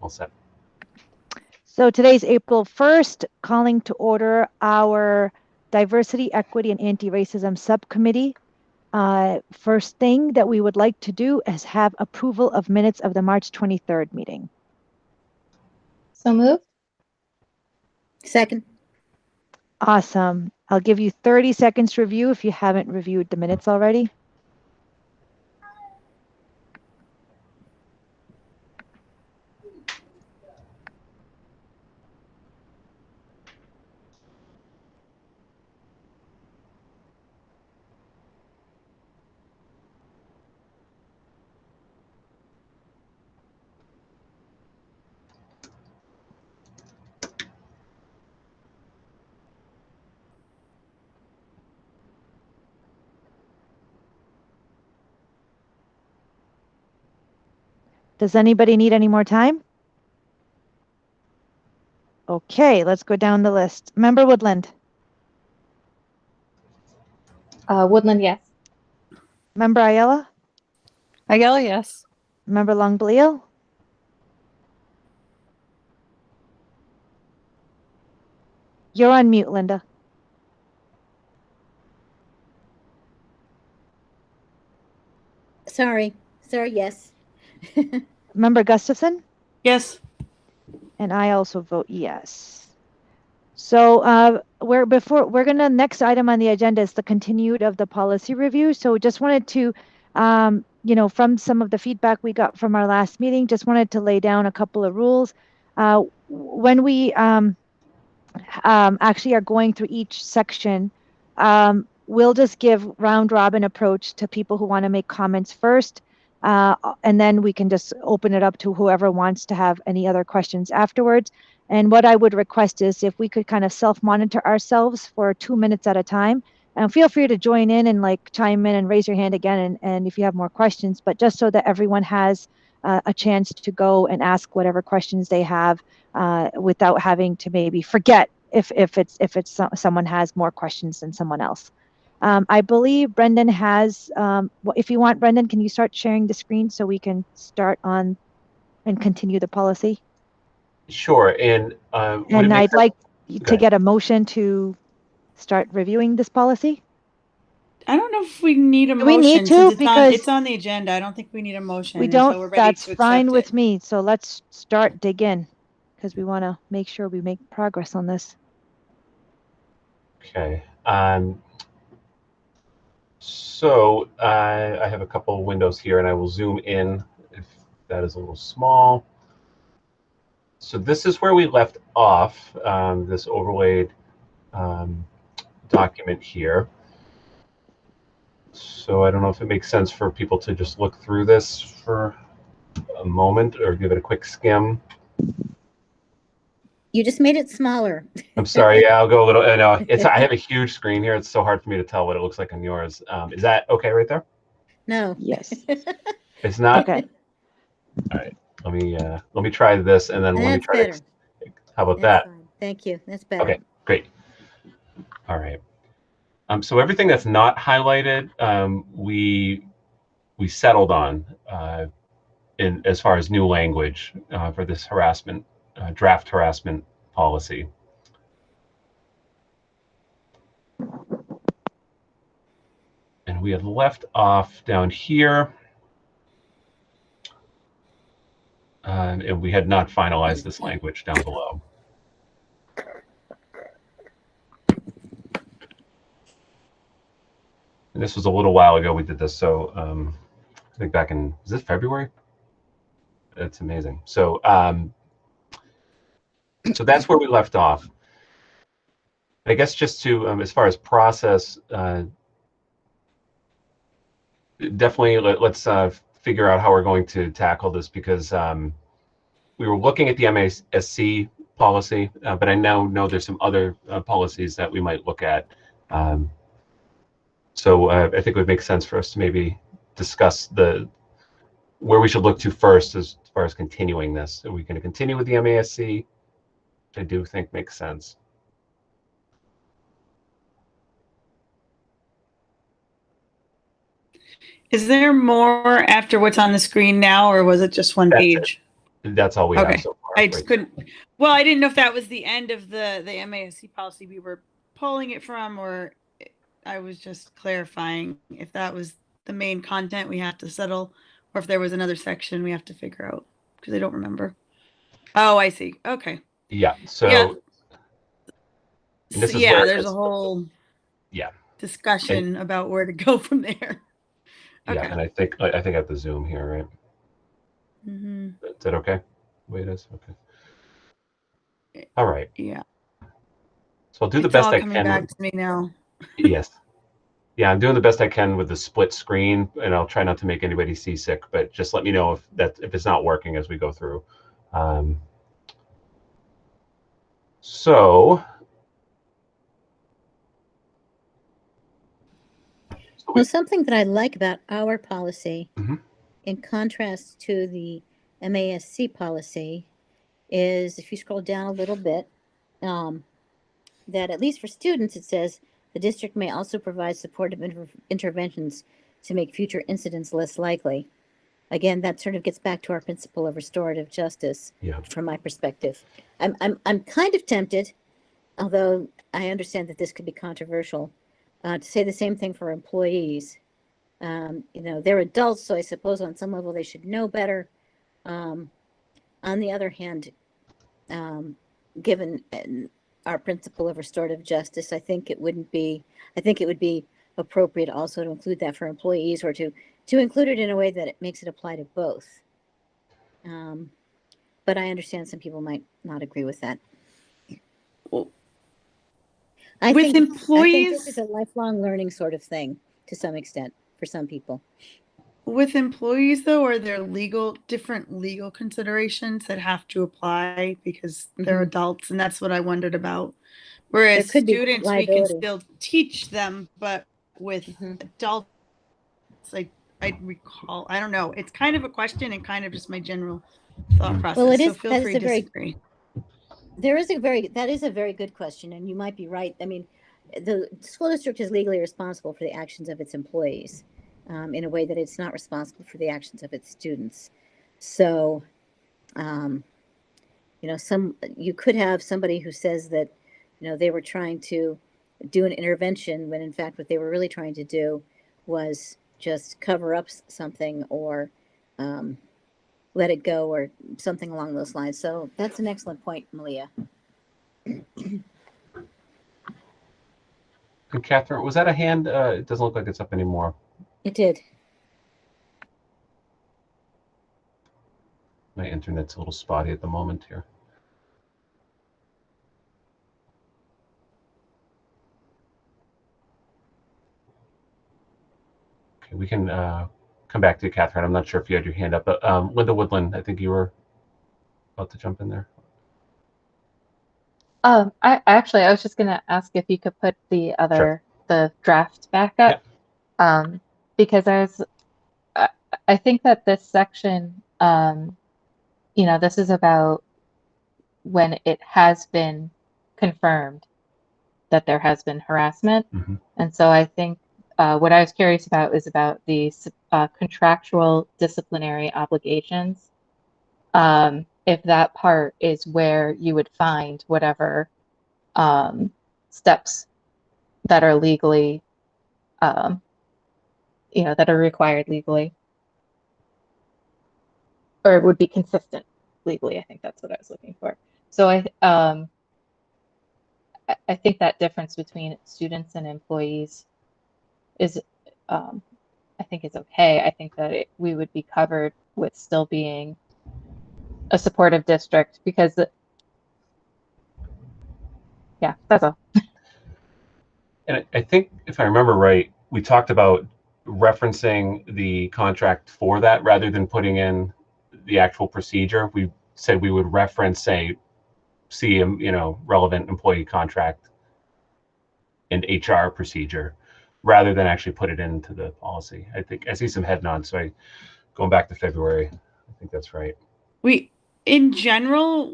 All set. So today's April 1st, calling to order our Diversity, Equity, and Anti-Racism Subcommittee. First thing that we would like to do is have approval of minutes of the March 23rd meeting. So moved. Second. Awesome. I'll give you 30 seconds to review if you haven't reviewed the minutes already. Does anybody need any more time? Okay, let's go down the list. Member Woodland. Woodland, yes. Member Ayala. Ayala, yes. Member Longbleal. You're on mute, Linda. Sorry, yes. Member Gustafson. Yes. And I also vote yes. So next item on the agenda is the continued of the policy review. So just wanted to, from some of the feedback we got from our last meeting, just wanted to lay down a couple of rules. When we actually are going through each section, we'll just give round robin approach to people who want to make comments first. And then we can just open it up to whoever wants to have any other questions afterwards. And what I would request is if we could kind of self-monitor ourselves for 2 minutes at a time, and feel free to join in and like chime in and raise your hand again and if you have more questions, but just so that everyone has a chance to go and ask whatever questions they have without having to maybe forget if someone has more questions than someone else. I believe Brendan has, if you want, Brendan, can you start sharing the screen so we can start on and continue the policy? Sure. And I'd like to get a motion to start reviewing this policy. I don't know if we need a motion. We need to because it's on the agenda. I don't think we need a motion. We don't. Until we're ready that's to fine with it. me. So let's dig in because we want to make sure we make progress on this. Okay. So I have a couple of windows here, and I will zoom in if that is a little small. So this is where we left off, this overlaid document here. So I don't know if it makes sense for people to just look through this for a moment or give it a quick skim. You just made it smaller. I'm sorry. Yeah, I'll go a little. No, I have a huge screen here. It's so hard for me to tell what it looks like on yours. Is that okay right there? No. Yes. It's not. Okay. All right. Let me try this, and then let me try better. How about That's that? fine. Thank you. That's better. Okay. Great. All right. So everything that's not highlighted, we settled on in as far as new language for this harassment draft harassment policy. And we had left off down here, and we had not finalized this language down below. And this was a little while ago we did this, so I think back in, is this February? That's amazing. So so that's where we left off. I guess just to, as far as process, definitely let's figure out how we're going to tackle this, because we were looking at the MASC policy, but I now know there's some other policies that we might look at. So I think it would make sense for us to maybe discuss where we should look to first as far as continuing this. Are we going to continue with the MASC? Which I do think makes sense. Is there more after what's on the screen now, or was it just one page? That's all we have Okay. so far. I just right? couldn't. Well, I didn't know if that was the end of the MASC policy we were pulling it from, or I was just clarifying if that was the main content we have to settle, or if there was another section we have to figure out, because I don't remember. Oh, I see. Okay. Yeah. So, Yeah. and this is Yeah, where there's it's, a whole yeah, discussion about where to go from there. yeah, Okay. and I think I have the Zoom here, right? Mm-hmm. Is that okay? The way it is? Okay. All right. Yeah. So I'll do the It's best all I coming can. back to me now. Yes. Yeah, I'm doing the best I can with the split screen, and I'll try not to make anybody seasick, but just let me know if it's not working as we go through. So Well, something that I like about our policy, Mhm. in contrast to the MASC policy, is if you scroll down a little bit, that at least for students, it says the district may also provide supportive interventions to make future incidents less likely. Again, that sort of gets back to our principle of restorative justice, Yeah. from my perspective. I'm kind of tempted, although I understand that this could be controversial, to say the same thing for employees. They're adults, so I suppose on some level they should know better. On the other hand, given our principle of restorative justice, I think it would be appropriate also to include that for employees, or to include it in a way that it makes it apply to both. But I understand some people might not agree with that. Well, I with think employees, this is a lifelong learning sort of thing to some extent for some people. though, are there different legal considerations that have to apply because they're adults? And that's what I wondered about. Whereas There could be students, we can liability. still teach them, but with Mhm. adults, I recall, I don't know. It's kind of a question and kind of just my general thought process. Well, it So is, feel that free is to a very, disagree. that is a very good question, and you might be right. I mean, the school district is legally responsible for the actions of its employees, in a way that it's not responsible for the actions of its students. So, you could have somebody who says that, they were trying to do an intervention when in fact what they were really trying to do was just cover up something, or let it go, or something along those lines. So that's an excellent point, Malia. And Catherine, was that a hand? It doesn't look like it's up anymore. It did. My internet's a little spotty at the moment here. Okay, we can come back to you, Catherine. I'm not sure if you had your hand up, but Linda Woodland, I think you were about to jump in there. I was just gonna ask if you could put the draft back up. Because I think that this section, this is about when it has been confirmed that there has been harassment. And so I think what I was curious about is about the contractual disciplinary obligations. If that part is where you would find whatever steps that are legally, that are required legally, or would be consistent legally. I think that's what I was looking for. So I think that difference between students and employees is, I think is okay. I think that we would be covered with still being a supportive district, because yeah, that's all. And I think if I remember right, we talked about referencing the contract for that rather than putting in the actual procedure. We said we would reference, say, relevant employee contract and HR procedure rather than actually put it into the policy. I think I see some head nods. So going back to February, I think that's right. In general,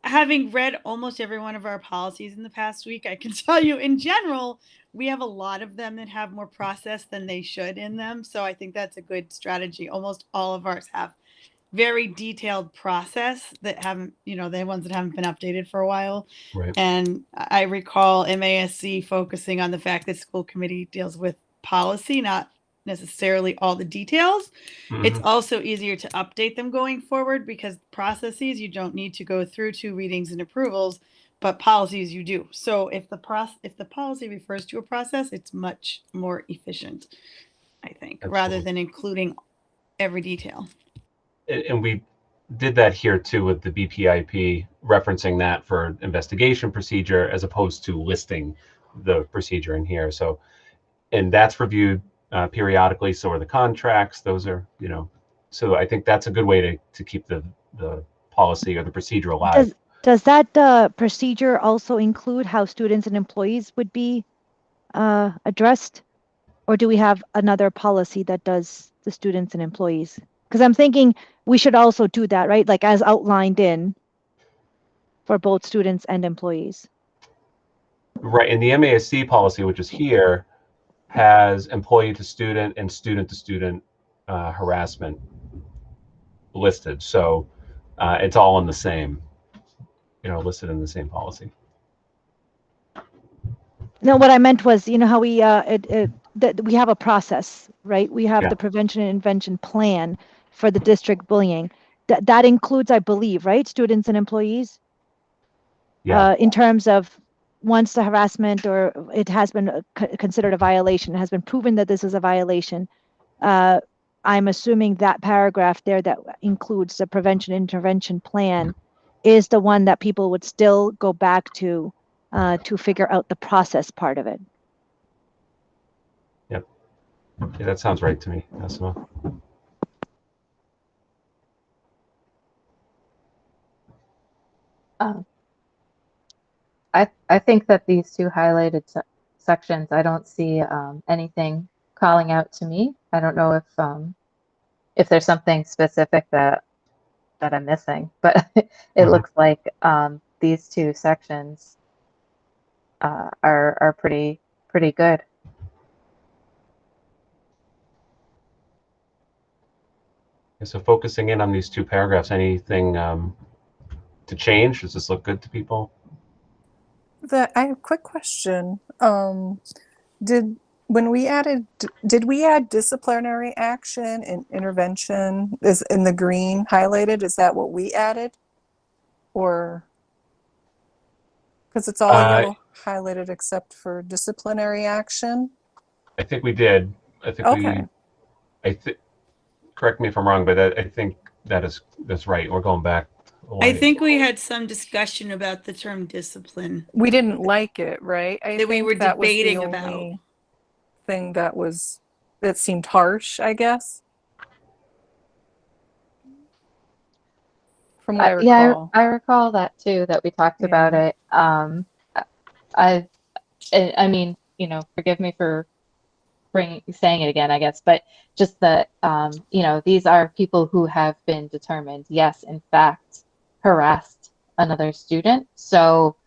having read almost every one of our policies in the past week, I can tell you in general, we have a lot of them that have more process than they should in them. So I think that's a good strategy. Almost all of ours have very detailed process that haven't, the ones that haven't been updated for a while. Right. And I recall MASC focusing on the fact that school committee deals with policy, not necessarily all the details. It's also easier to update them going forward because processes you don't need to go through 2 readings and approvals, but policies you do. So if the policy refers to a process, it's much more efficient, I think, rather than including every detail. And we did that here too with the BPIP, referencing that for investigation procedure as opposed to listing the procedure in here. So, and that's reviewed periodically. So are the contracts. Those are, so I think that's a good way to keep the policy or the procedure alive. Does that procedure also include how students and employees would be addressed? Or do we have another policy that does the students and employees? Because I'm thinking we should also do that, right? Like as outlined in for both students and employees. Right. And the MASC policy, which is here, has employee to student and student to student harassment listed. So it's all in the same, listed in the same policy. No, what I meant was, how we we have a process, right? We have the prevention and intervention plan for the district bullying. That includes, I believe, right, students and employees. Yeah. In terms of once the harassment or it has been considered a violation, it has been proven that this is a violation. I'm assuming that paragraph there that includes the prevention intervention plan is the one that people would still go back to figure out the process part of it. Yep. Yeah, that sounds right to me, Asima. I think that these 2 highlighted sections, I don't see anything calling out to me. I don't know if there's something specific that I'm missing, but it looks like these 2 sections are pretty good. So focusing in on these 2 paragraphs, anything to change? Does this look good to people? I have a quick question. Did we add disciplinary action and intervention is in the green highlighted? Is that what we added? Or because it's all yellow highlighted except for disciplinary action? I think we did. I think correct me if I'm wrong, but I think that's right. We're going back. I think we had some discussion about the term discipline. We didn't like it, right? That we were debating about. Thing that seemed harsh, I guess. From what I recall. I recall that too, that we talked about it. I mean, forgive me for saying it again, I guess, but just that, these are people who have been determined, yes, in fact, harassed another student. So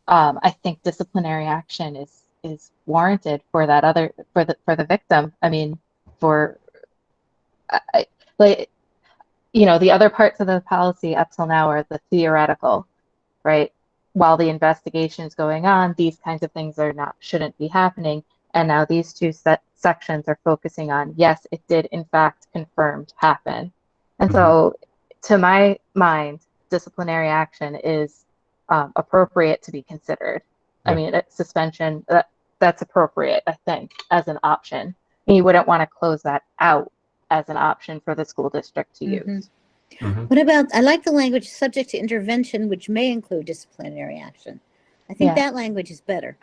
I think disciplinary action is warranted for that for the victim. I mean, the other parts of the policy up till now are the theoretical, right? While the investigation is going on, these kinds of things shouldn't be happening. And now these 2 sections are focusing on, yes, it did in fact confirmed happen. And so to my mind, disciplinary action is appropriate to be considered. I mean, suspension, that's appropriate, I think, as an option. And you wouldn't want to close that out as an option for the school district to use. What about, I like the language subject to intervention, which may include disciplinary action. I think that language is better.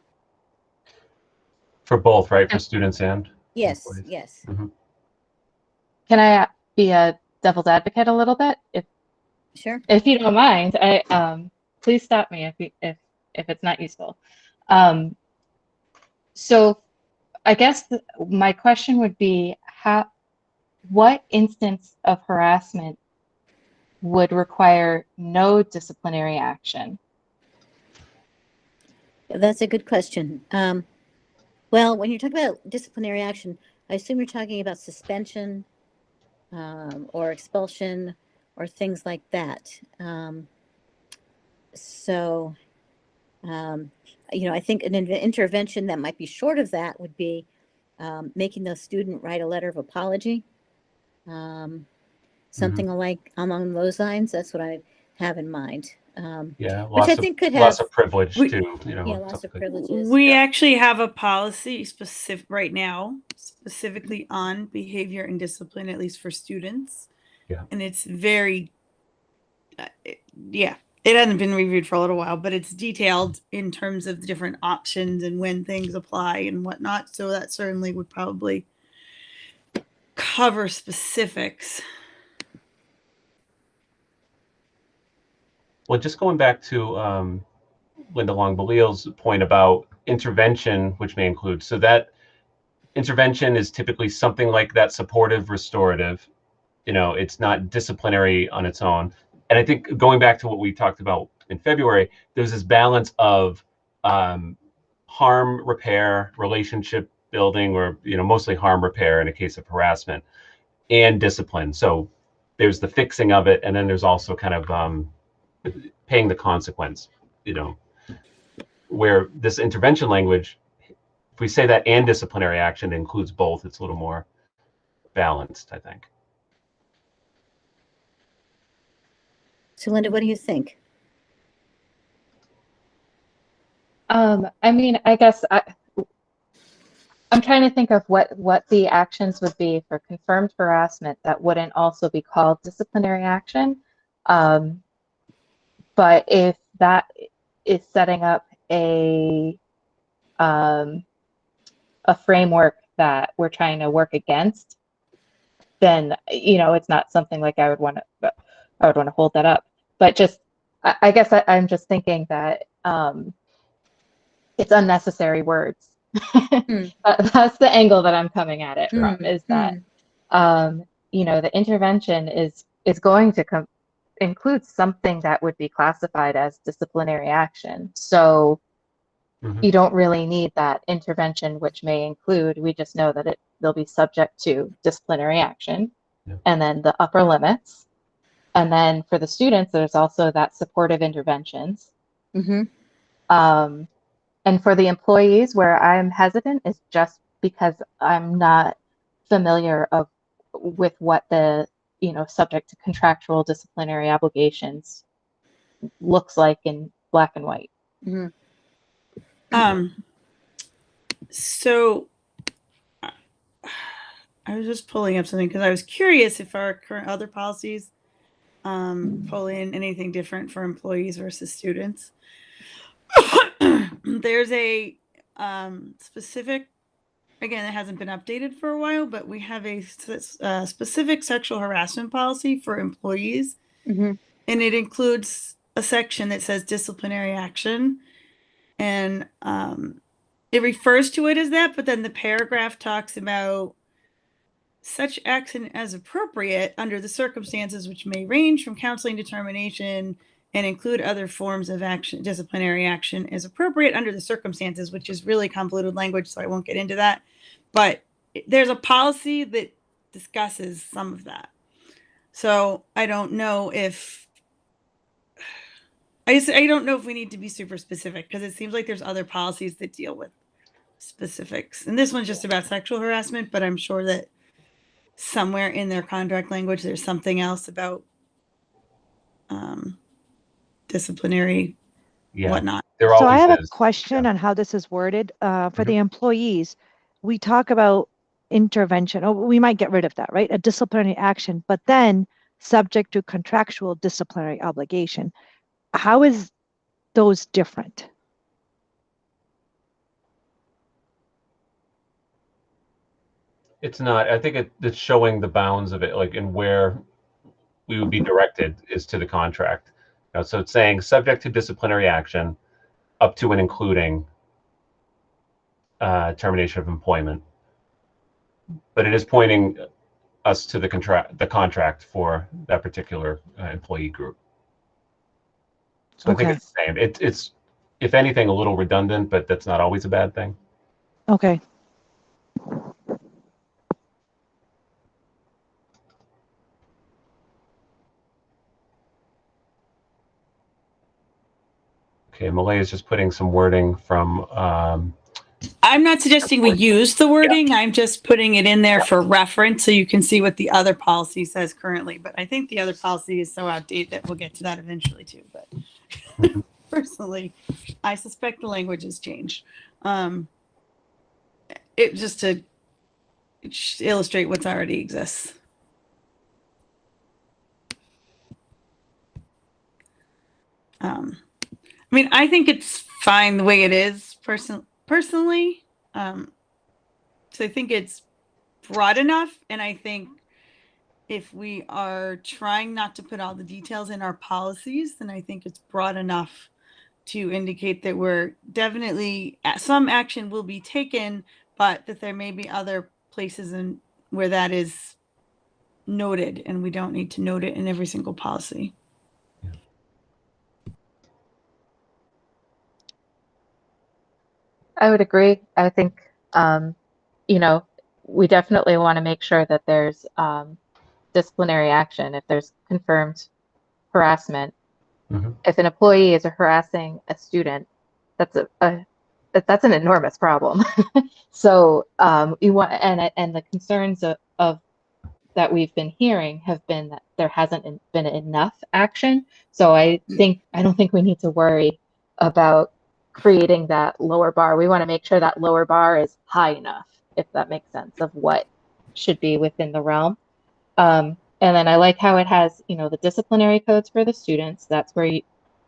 For both, right? For students and yes, employees. Yes. Can I be a devil's advocate a little bit? Sure. If you don't mind, please stop me if it's not useful. So I guess my question would be, what instance of harassment would require no disciplinary action? That's a good question. Well, when you're talking about disciplinary action, I assume you're talking about suspension or expulsion or things like that. So, I think an intervention that might be short of that would be making the student write a letter of apology. Something like along those lines. That's what I have in mind. Yeah, which I think could have loss of privilege We- too. loss of privileges. We actually have a policy specific right now, specifically on behavior and discipline, at least for students. Yeah. And it's very, it hasn't been reviewed for a little while, but it's detailed in terms of the different options and when things apply and whatnot. So that certainly would probably cover specifics. Well, just going back to Linda Long-Belial's point about intervention, which may include, so that intervention is typically something like that supportive, restorative. It's not disciplinary on its own. And I think going back to what we talked about in February, there's this balance of harm repair, relationship building, or mostly harm repair in a case of harassment, and discipline. So there's the fixing of it, and then there's also kind of paying the consequence. Where this intervention language, if we say that and disciplinary action includes both, it's a little more balanced, I think. So, Linda, what do you think? I mean, I guess I'm trying to think of what the actions would be for confirmed harassment that wouldn't also be called disciplinary action. But if that is setting up a framework that we're trying to work against, then it's not something like I would want to hold that up. But just I guess I'm just thinking that it's unnecessary words. That's the angle that I'm coming at it from, is that the intervention is going to include something that would be classified as disciplinary action. So you don't really need that intervention, which may include, we just know that they'll be subject to disciplinary action, and then the upper limits. And then for the students, there's also that supportive interventions. And for the employees, where I'm hesitant is just because I'm not familiar with what the subject to contractual disciplinary obligations looks like in black and white. So I was just pulling up something because I was curious if our current other policies pull in anything different for employees versus students. There's a specific, again, it hasn't been updated for a while, but we have a specific sexual harassment policy for employees. And it includes a section that says disciplinary action. And it refers to it as that, but then the paragraph talks about such action as appropriate under the circumstances, which may range from counseling determination and include other forms of action, disciplinary action as appropriate under the circumstances, which is really convoluted language, so I won't get into that. But there's a policy that discusses some of that. So I don't know if I don't know if we need to be super specific, because it seems like there's other policies that deal with specifics. And this one's just about sexual harassment, but I'm sure that somewhere in their contract language, there's something else about disciplinary whatnot. There So I always have a is. question on how this is worded. For the employees, we talk about intervention. Oh, we might get rid of that, right? A disciplinary action, but then subject to contractual disciplinary obligation. How is those different? It's not. I think it's showing the bounds of it, like, and where we would be directed is to the contract. So it's saying subject to disciplinary action up to and including termination of employment. But it is pointing us to the contract for that particular employee group. So I think it's the same. It's, if anything, a little redundant, but that's not always a bad thing. Okay. Okay, Malay is just putting some wording from, I'm not suggesting we use the wording. I'm just putting it in there for reference so you can see what the other policy says currently. But I think the other policy is so outdated that we'll get to that eventually too. But personally, I suspect the language has changed. It just to illustrate what's already exists. I mean, I think it's fine the way it is personally. So I think it's broad enough. And I think if we are trying not to put all the details in our policies, then I think it's broad enough to indicate that we're definitely, some action will be taken, but that there may be other places in where that is noted, and we don't need to note it in every single policy. I would agree. I think, you know, we definitely want to make sure that there's disciplinary action if there's confirmed harassment. If an employee is harassing a student, that's that's an enormous problem. So you want, and the concerns of that we've been hearing have been that there hasn't been enough action. So I don't think we need to worry about creating that lower bar. We want to make sure that lower bar is high enough, if that makes sense, of what should be within the realm. And then I like how it has, you know, the disciplinary codes for the students. That's where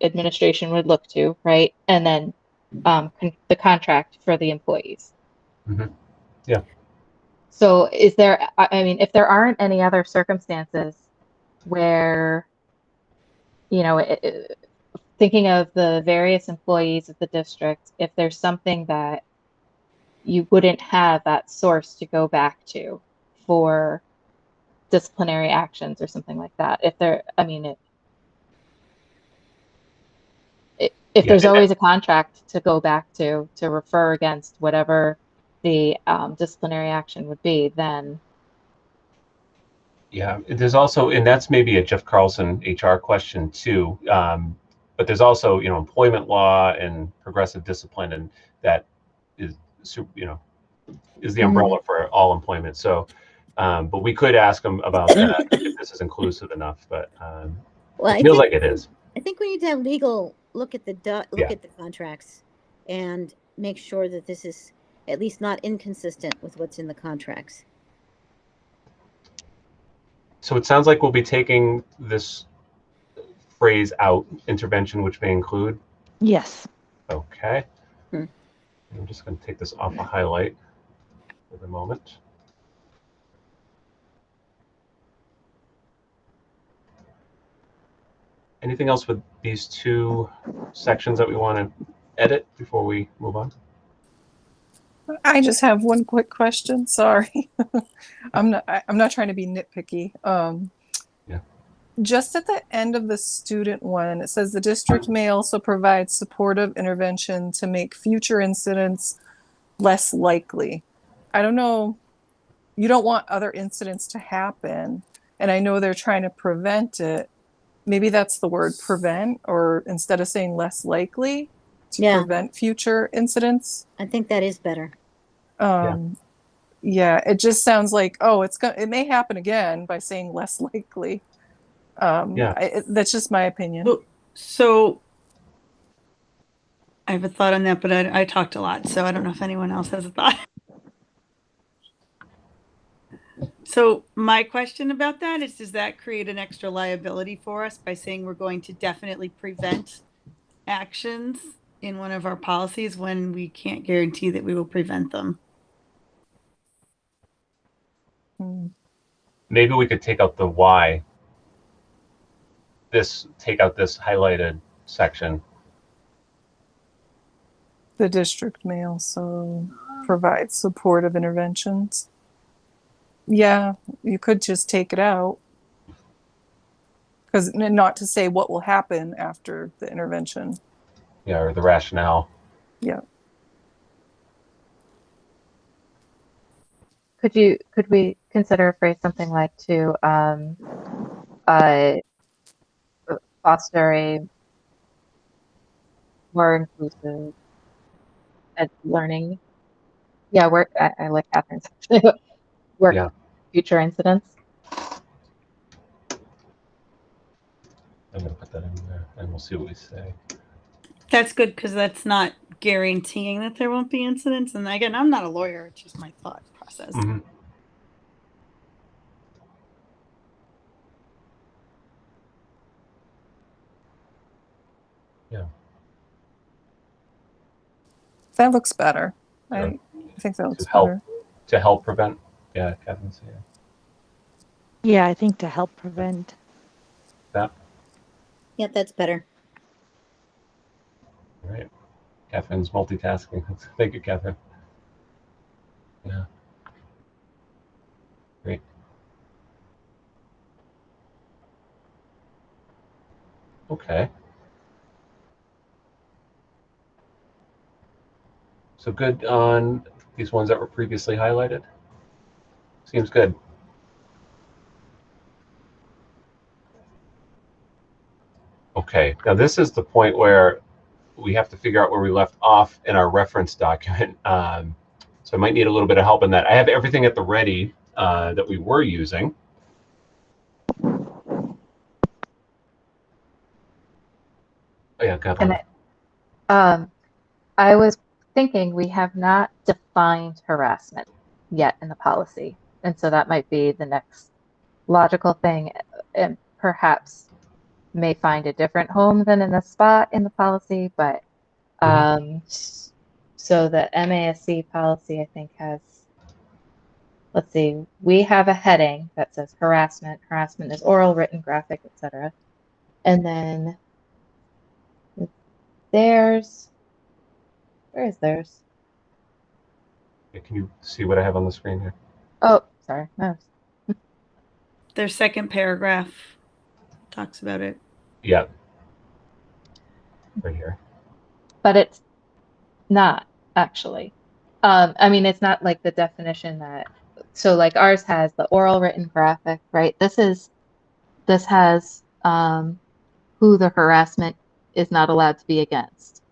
administration would look to, right? And then the contract for the employees. Yeah. So is there, I mean, if there aren't any other circumstances where, you know, thinking of the various employees of the district, if there's something that you wouldn't have that source to go back to for disciplinary actions or something like that. If there, I mean, if there's always a contract to go back to refer against whatever the disciplinary action would be, then. Yeah, there's also, and that's maybe a Jeff Carlson HR question too. But there's also, you know, employment law and progressive discipline, and that is, you know, is the umbrella for all employment. So, but we could ask them about that if this is inclusive enough. But Well, it feels like it is. I think we need to have legal look at the Yeah. at the contracts and make sure that this is at least not inconsistent with what's in the contracts. So it sounds like we'll be taking this phrase out, intervention, which may include. Yes. Okay. I'm just going to take this off a highlight for the moment. Anything else with these two sections that we want to edit before we move on? I just have one quick question. Sorry. I'm not trying to be nitpicky. Yeah. Just at the end of the student one, it says the district may also provide supportive intervention to make future incidents less likely. I don't know. You don't want other incidents to happen, and I know they're trying to prevent it. Maybe that's the word, prevent, or instead of saying less likely, to prevent future incidents. I think that is better. Yeah, it just sounds like, oh, it may happen again by saying less likely. That's just my opinion. So I have a thought on that, but I talked a lot, so I don't know if anyone else has a thought. So my question about that is, does that create an extra liability for us by saying we're going to definitely prevent actions in one of our policies when we can't guarantee that we will prevent them? Maybe we could take out the why. Take out this highlighted section. The district may also provide supportive interventions. Yeah, you could just take it out. Because not to say what will happen after the intervention. Yeah, or the rationale. Yeah. Could we consider a phrase something like to foster more inclusive learning. Yeah, I like Catherine's actually. Work Yeah. future incidents. I'm going to put that in there, and we'll see what we say. That's good because that's not guaranteeing that there won't be incidents. And again, I'm not a lawyer; it's just my thought process. Mm-hmm. Yeah. That looks better. Yeah. I think that looks To help better. to help prevent. Yeah, Catherine's here. Yeah, I think to help prevent. That. Yep, that's better. All right. Catherine's multitasking. Thank you, Catherine. Yeah. Great. Okay. So good on these ones that were previously highlighted? Seems good. Okay, now this is the point where we have to figure out where we left off in our reference document. So I might need a little bit of help in that. I have everything at the ready that we were using. Oh, yeah, Kathleen. I was thinking we have not defined harassment yet in the policy. And so that might be the next logical thing, and perhaps may find a different home than in a spot in the policy. But so the MASC policy, I think, has, let's see, we have a heading that says harassment. Harassment is oral, written, graphic, etc. And then theirs, where is theirs? Can you see what I have on the screen here? Oh, sorry. No. Their second paragraph talks about it. Yeah. Right here. But it's not actually. I mean, it's not like the definition that, so like ours has the oral, written, graphic, right? This has who the harassment is not allowed to be against,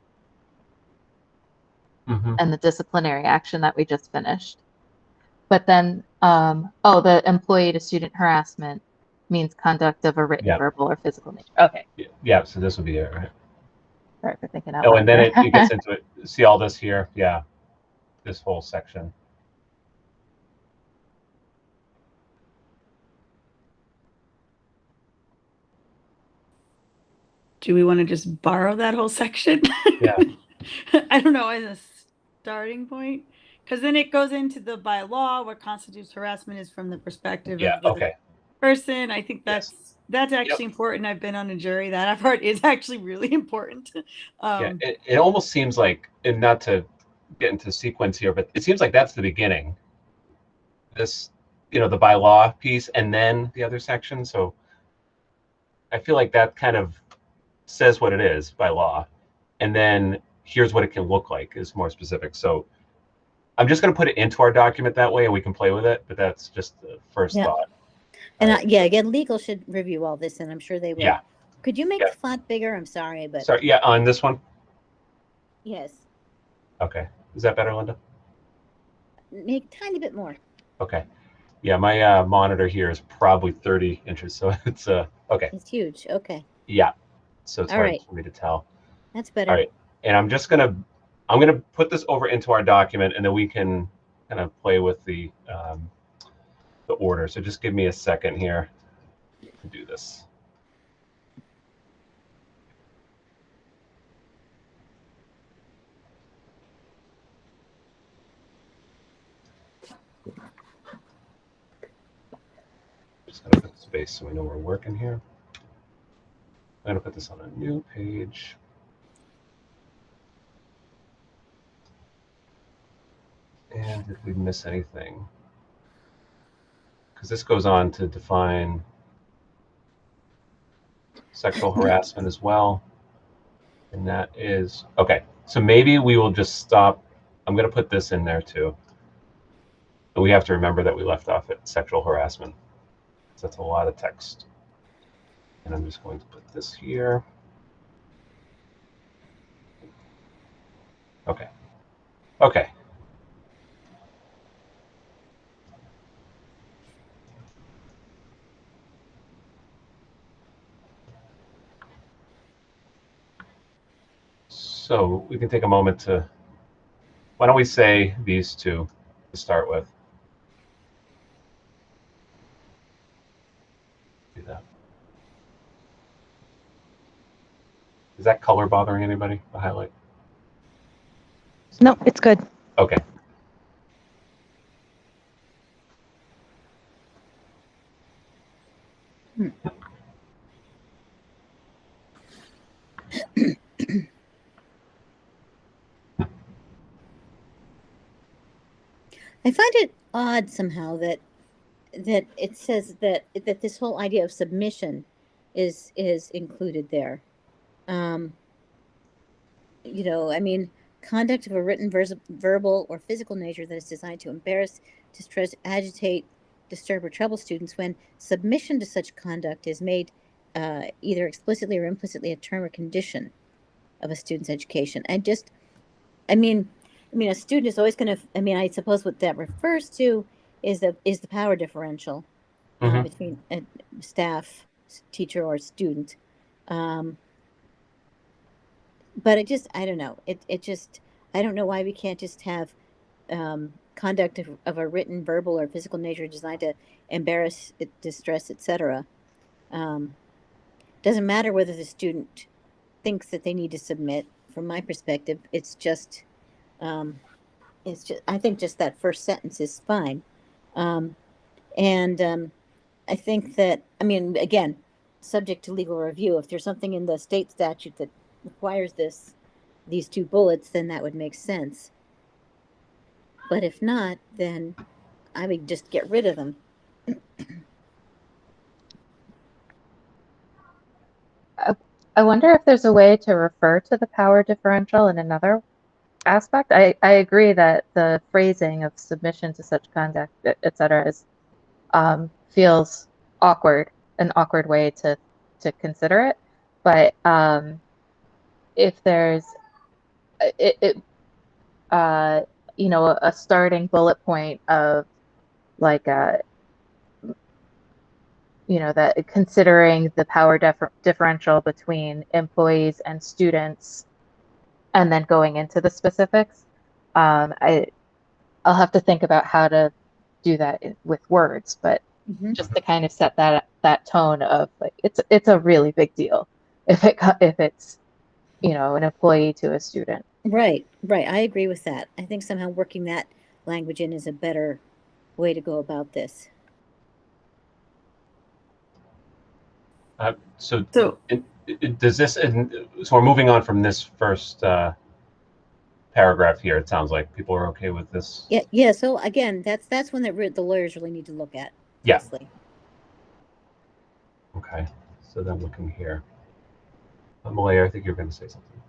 and the disciplinary action that we just finished. But then, the employee to student harassment means conduct of a written, verbal, or physical nature. Okay. Yeah, so this would be it, right? Sorry for thinking out Oh, loud and then there. it gets into it. See all this here? Yeah, this whole section. Do we want to just borrow that whole section? Yeah. I don't know, as a starting point, because then it goes into the by law what constitutes harassment is from the perspective of the person. I think that's actually important. I've been on a jury. That part is actually really important. Yeah, it almost seems like, and not to get into sequence here, but it seems like that's the beginning. This, the by law piece, and then the other section. So I feel like that kind of says what it is by law, and then here's what it can look like is more specific. So I'm just going to put it into our document that way, and we can play with it. But that's just the first thought. And again, legal should review all this, and I'm sure they will. Yeah. Could you make the font bigger? I'm sorry, but sorry. Yeah, on this one. Yes. Okay. Is that better, Linda? Make a tiny bit more. Okay. Yeah, my monitor here is probably 30 inches, so it's okay. It's huge. Okay. Yeah. So it's all hard right for me to tell. That's better. All right. And I'm gonna put this over into our document, and then we can kind of play with the order. So just give me a second here to do this. Just gonna put space so we know we're working here. I'm gonna put this on a new page. And did we miss anything? Because this goes on to define sexual harassment as well. And that is, okay, so maybe we will just stop. I'm going to put this in there too. And we have to remember that we left off at sexual harassment. So that's a lot of text. And I'm just going to put this here. Okay. Okay. So we can take a moment to, why don't we say these two to start with? Do that. Is that color bothering anybody, the highlight? No, it's good. Okay. I find it odd somehow that it says that this whole idea of submission is included there. You know, I mean, conduct of a written, verbal, or physical nature that is designed to embarrass, distress, agitate, disturb, or trouble students, when submission to such conduct is made either explicitly or implicitly a term or condition of a student's education. I mean, a student is always going to. I mean, I suppose what that refers to is the power differential between a staff, teacher, or student. But I don't know. I don't know why we can't just have conduct of a written, verbal, or physical nature designed to embarrass, distress, etc. Doesn't matter whether the student thinks that they need to submit. From my perspective, it's just I think just that first sentence is fine. And I think that, I mean, again, subject to legal review. If there's something in the state statute that requires these two bullets, then that would make sense. But if not, then I would just get rid of them. I wonder if there's a way to refer to the power differential in another aspect. I agree that the phrasing of submission to such conduct, et cetera, is feels awkward, an awkward way to consider it. But if there's you know, a starting bullet point of like you know, that considering the power differential between employees and students, and then going into the specifics, I'll have to think about how to do that with words, but just to kind of set that tone of like it's a really big deal if it's, you know, an employee to a student. Right. I agree with that. I think somehow working that language in is a better way to go about this. So So does this, so we're moving on from this first paragraph here. It sounds like people are okay with this. Yeah. So again, that's when the lawyers really need to look at. Yeah. Closely. Okay. So then looking here. Malaya, I think you're going to say something.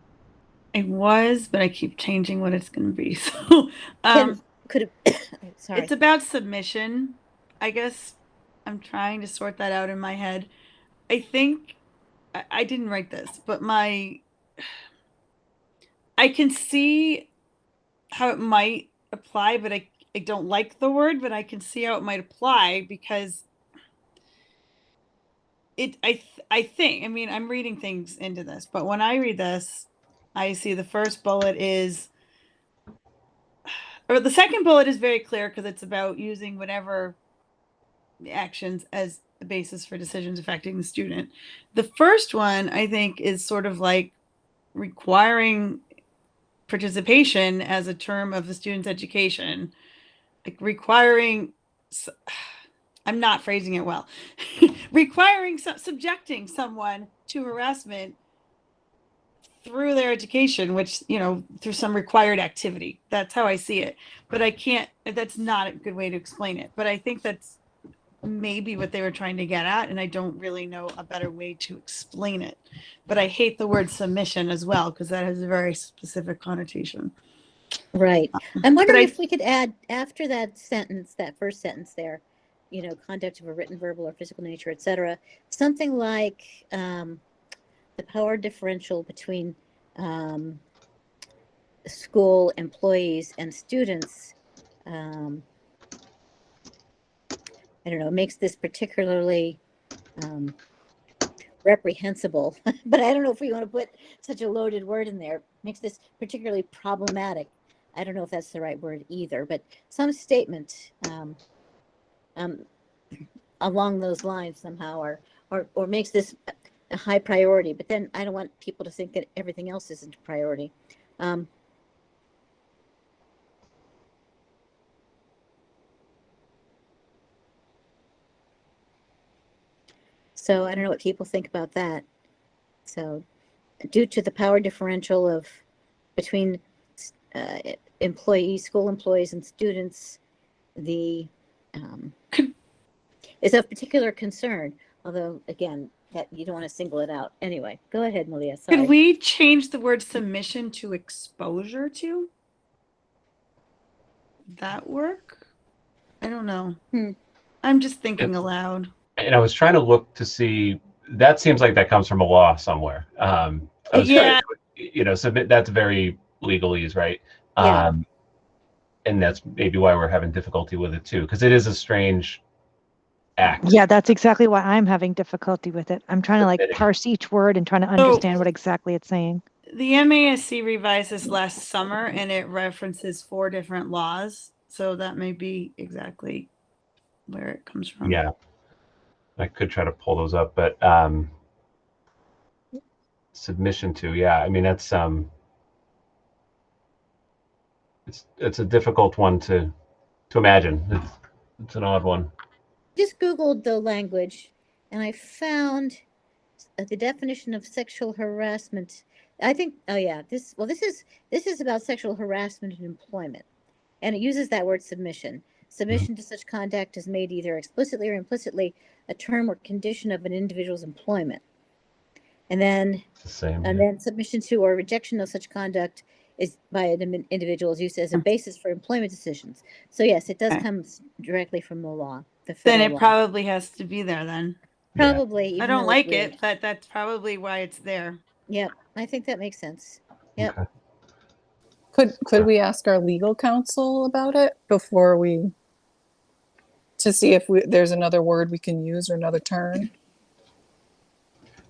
I was, but I keep changing what it's going to be. So Could have. Sorry. it's about submission. I guess I'm trying to sort that out in my head. I think I didn't write this, but I can see how it might apply, but I don't like the word, but I can see how it might apply because I think, I mean, I'm reading things into this, but when I read this, I see the first bullet is, or the second bullet is very clear because it's about using whatever actions as a basis for decisions affecting the student. The first one, I think, is sort of like requiring participation as a term of the student's education, like requiring, I'm not phrasing it well, requiring, subjecting someone to harassment through their education, which, you know, through some required activity. That's how I see it. But I can't, that's not a good way to explain it. But I think that's maybe what they were trying to get at. And I don't really know a better way to explain it. But I hate the word submission as well, because that has a very specific connotation. Right. I'm wondering if we could add after that sentence, that first sentence there, you know, conduct of a written, verbal, or physical nature, etc., something like the power differential between school employees and students, I don't know, makes this particularly reprehensible, but I don't know if we want to put such a loaded word in there. Makes this particularly problematic. I don't know if that's the right word either, but some statement along those lines somehow, or makes this a high priority. But then I don't want people to think that everything else isn't a priority. So I don't know what people think about that. So due to the power differential of between employees, school employees and students, the is of particular concern, although again, that you don't want to single it out. Anyway, go ahead, Malia. Sorry. Could we change the word submission to exposure to? Would that work? I don't know. I'm just thinking aloud. And I was trying to look to see, that seems like that comes from a law somewhere. I was Yeah. you know, submit, that's very legalese, right? Yeah. And that's maybe why we're having difficulty with it too, because it is a strange act. Yeah, that's exactly why I'm having difficulty with it. I'm trying to like parse each word and trying to understand what exactly it's saying. The MASC revised this last summer and it references 4 different laws. So that may be exactly where it comes from. Yeah. I could try to pull those up, but submission to, yeah, I mean, that's it's a difficult one to imagine. It's an odd one. Just Googled the language and I found the definition of sexual harassment. I think, oh yeah, this is about sexual harassment in employment. And it uses that word submission. Submission to such conduct is made either explicitly or implicitly a term or condition of an individual's employment. And then, It's the same. then submission to or rejection of such conduct is by an individual is used as a basis for employment decisions. So yes, it does come directly from the law. Then it probably has to be there then. Probably. I don't like it, but that's probably why it's there. Yep, I think that makes sense. Yep. Okay. Could we ask our legal counsel about it before we, to see if there's another word we can use or another term?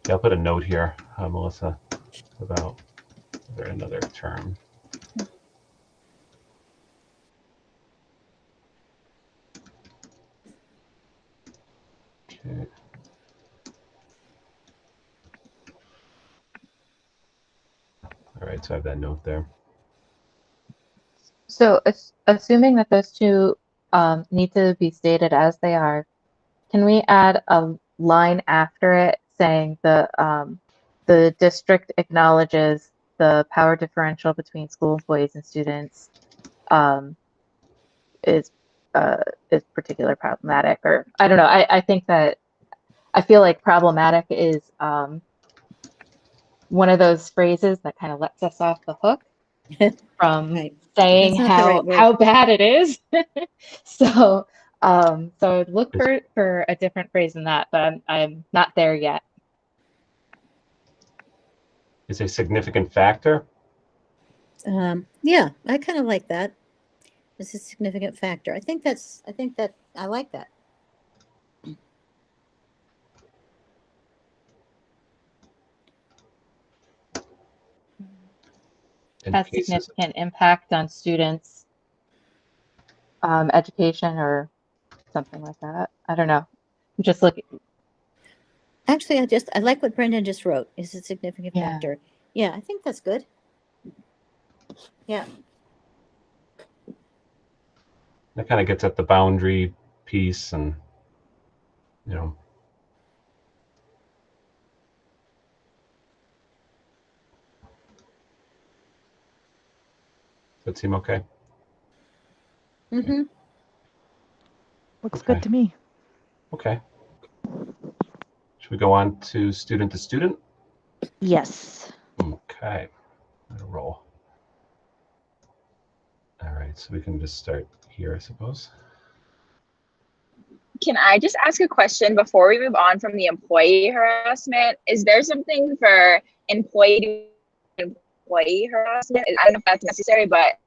Yeah, I'll put a note here, Melissa, about is there another term. Okay. All right, so I have that note there. So assuming that those two need to be stated as they are, can we add a line after it saying the district acknowledges the power differential between school employees and students is particularly problematic? Or I don't know. I think that I feel like problematic is one of those phrases that kind of lets us off the hook from saying how bad it is. So I'd look for a different phrase than that, but I'm not there yet. Is a significant factor? Yeah, I kind of like that. It's a significant factor. I think I like that. Has significant impact on students' education or something like that. I don't know. I'm just looking. Actually, I like what Brendan just wrote. Is a significant factor. Yeah, I think that's good. Yeah. That kind of gets at the boundary piece, and you know. Does that seem okay? Mm-hmm. Looks good to me. Okay. Should we go on to student? Yes. Okay. I'm gonna roll. All right, so we can just start here, I suppose. Can I just ask a question before we move on from the employee harassment? Is there something for employee to employee harassment. I don't know if that's necessary, but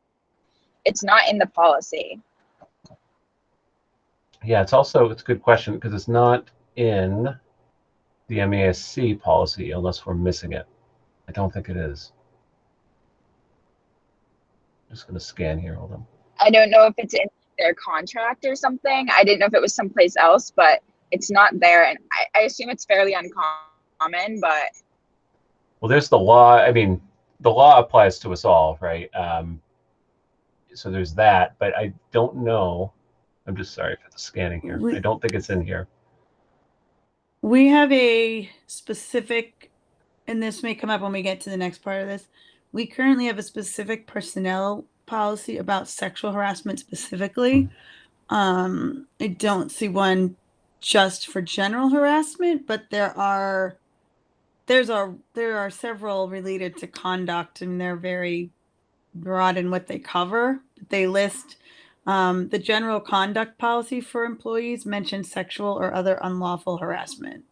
it's not in the policy. Yeah, it's a good question because it's not in the MASC policy unless we're missing it. I don't think it is. I'm just going to scan here. Hold on. I don't know if it's in their contract or something. I didn't know if it was someplace else, but it's not there. And I assume it's fairly uncommon, but. Well, there's the law. I mean, the law applies to us all, right? So there's that, but I don't know. I'm just sorry for the scanning here. I don't think it's in here. We have a specific, and this may come up when we get to the next part of this. We currently have a specific personnel policy about sexual harassment specifically. I don't see one just for general harassment, but there are several related to conduct, and they're very broad in what they cover. They list the general conduct policy for employees mentions sexual or other unlawful harassment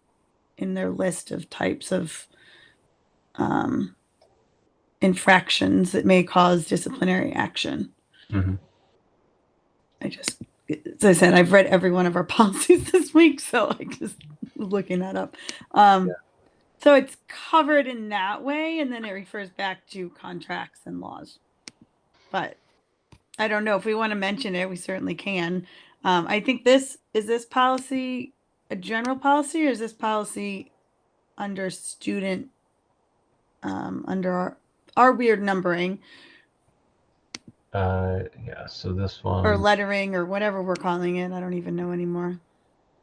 in their list of types of infractions that may cause disciplinary action. Mm-hmm. As I said, I've read every one of our policies this week, so I just was looking that up. So it's covered in that way, and then it refers back to contracts and laws. But I don't know if we want to mention it, we certainly can. I think this policy a general policy, or is this policy under student, under our weird numbering? Yeah, so this one. Or lettering, or whatever we're calling it. I don't even know anymore.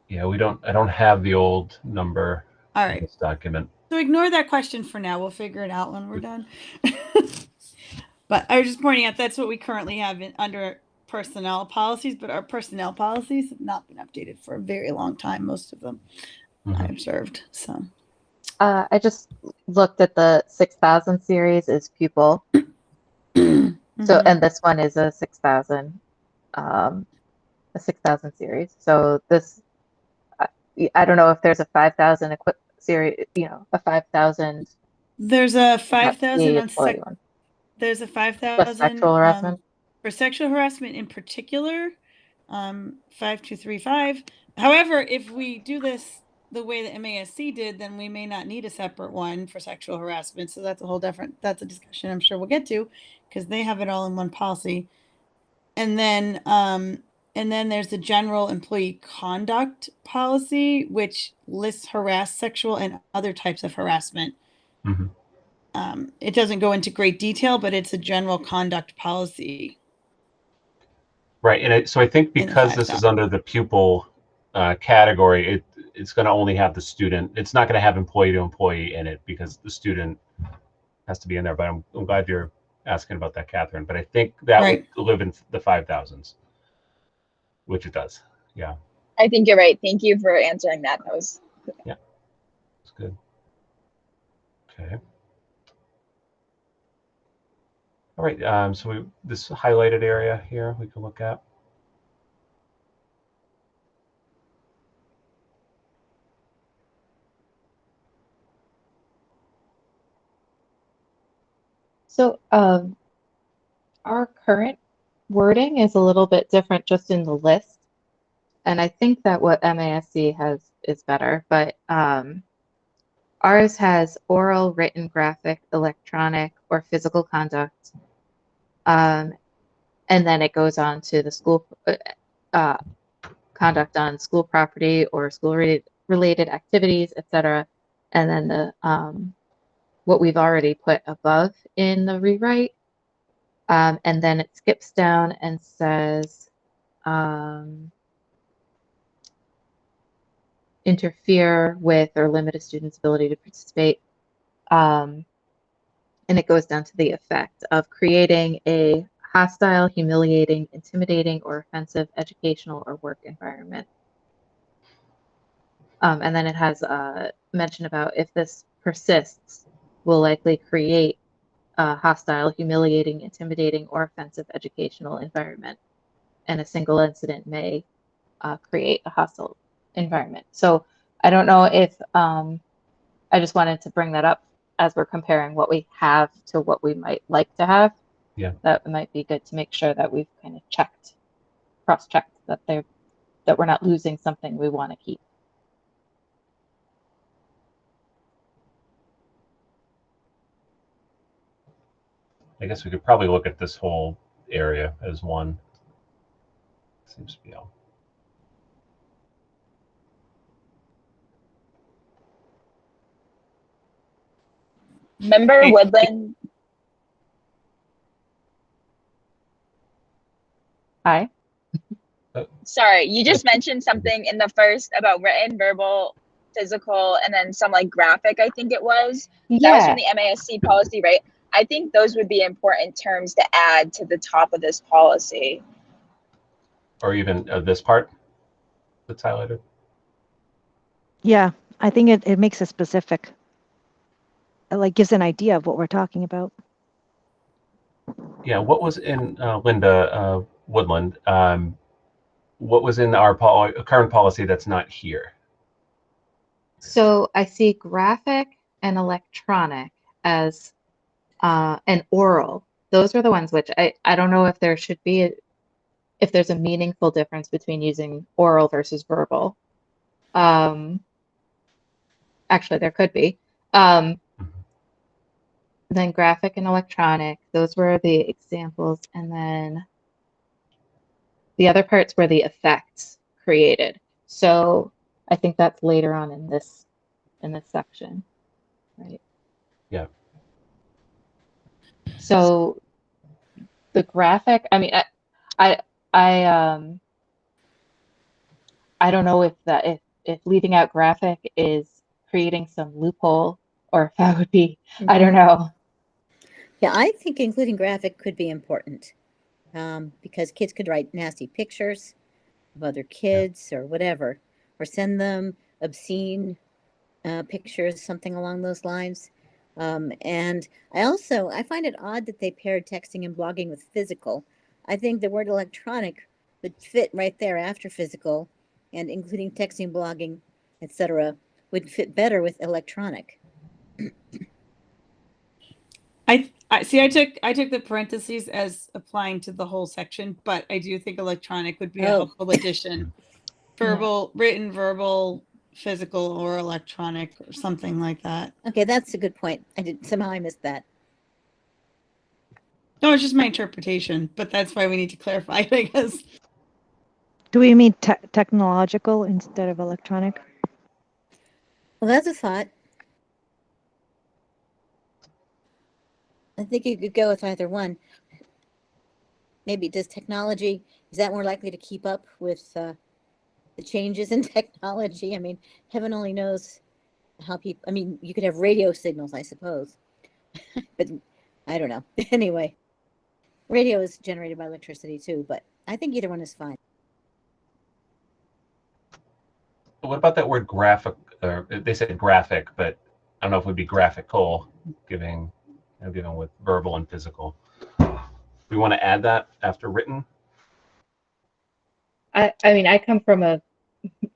Yeah, I don't have the old number. All right. In this document. So ignore that question for now. We'll figure it out when we're done. But I was just pointing out that's what we currently have under personnel policies, but our personnel policies have not been updated for a very long time, most of them. I observed. So I just looked at the 6000 series is pupil. So, and this one is a 6000 series. So this, I don't know if there's a 5000 series, a 5000. There's a 5000 on there's a 5000 sexual harassment. For sexual harassment in particular, 5235. However, if we do this the way the MASC did, then we may not need a separate one for sexual harassment. So that's that's a discussion I'm sure we'll get to, because they have it all in one policy. And then there's the general employee conduct policy, which lists sexual and other types of harassment. It doesn't go into great detail, but it's a general conduct policy. Right, and so I think because this is under the pupil category, it's going to only have the student. It's not going to have employee to employee in it because the student has to be in there. But I'm glad you're asking about that, Catherine. But I think that would live in the 5000s, which it does. Yeah. I think you're right. Thank you for answering that. That was. Yeah, it's good. Okay. All right. So this highlighted area here we can look at. So our current wording is a little bit different just in the list. And I think that what MASC has is better, but ours has oral, written, graphic, electronic, or physical conduct. And then it goes on to the school conduct on school property or school-related activities, etc. And then the what we've already put above in the rewrite. And then it skips down and says interfere with or limit a student's ability to participate. And it goes down to the effect of creating a hostile, humiliating, intimidating, or offensive educational or work environment. And then it has a mention about if this persists, will likely create a hostile, humiliating, intimidating, or offensive educational environment. And a single incident may create a hostile environment. So I don't know if I just wanted to bring that up as we're comparing what we have to what we might like to have, Yeah. that might be good to make sure that we've kind of cross-checked that we're not losing something we want to keep. I guess we could probably look at this whole area as one. Seems to be all. Member Woodland, Hi. sorry, you just mentioned something in the first about written, verbal, physical, and then some like graphic, I think it was. That was Yeah. from the MASC policy, right? I think those would be important terms to add to the top of this policy. Or even this part that's highlighted. Yeah, I think it makes it specific. It like gives an idea of what we're talking about. Yeah, what was in Linda Woodland? What was in our current policy that's not here? So I see graphic and electronic as and oral. Those are the ones which I don't know if there should be if there's a meaningful difference between using oral versus verbal. Actually, there could be. Then graphic and electronic, those were the examples. And then the other parts were the effects created. So I think that's later on in this section, right? Yeah. So the graphic, I mean, I don't know if leaving out graphic is creating some loophole or if that would be, I don't know. Yeah, I think including graphic could be important because kids could write nasty pictures of other kids or whatever, or send them obscene pictures, something along those lines. And I find it odd that they paired texting and blogging with physical. I think the word electronic would fit right there after physical, and including texting, blogging, etc., would fit better with electronic. I see. I took the parentheses as applying to the whole section, but I do think electronic would be a helpful addition. Verbal, written, verbal, physical, or electronic, or something like that. Okay, that's a good point. Somehow I missed that. No, it's just my interpretation, but that's why we need to clarify it, I guess. Do we mean technological instead of electronic? Well, that's a thought. I think you could go with either one. Maybe is that more likely to keep up with the changes in technology? I mean, heaven only knows how people, I mean, you could have radio signals, I suppose, but I don't know. Anyway, radio is generated by electricity too, but I think either one is fine. What about that word graphic? They said graphic, but I don't know if it would be graphical, given with verbal and physical. We want to add that after written? I mean, I come from a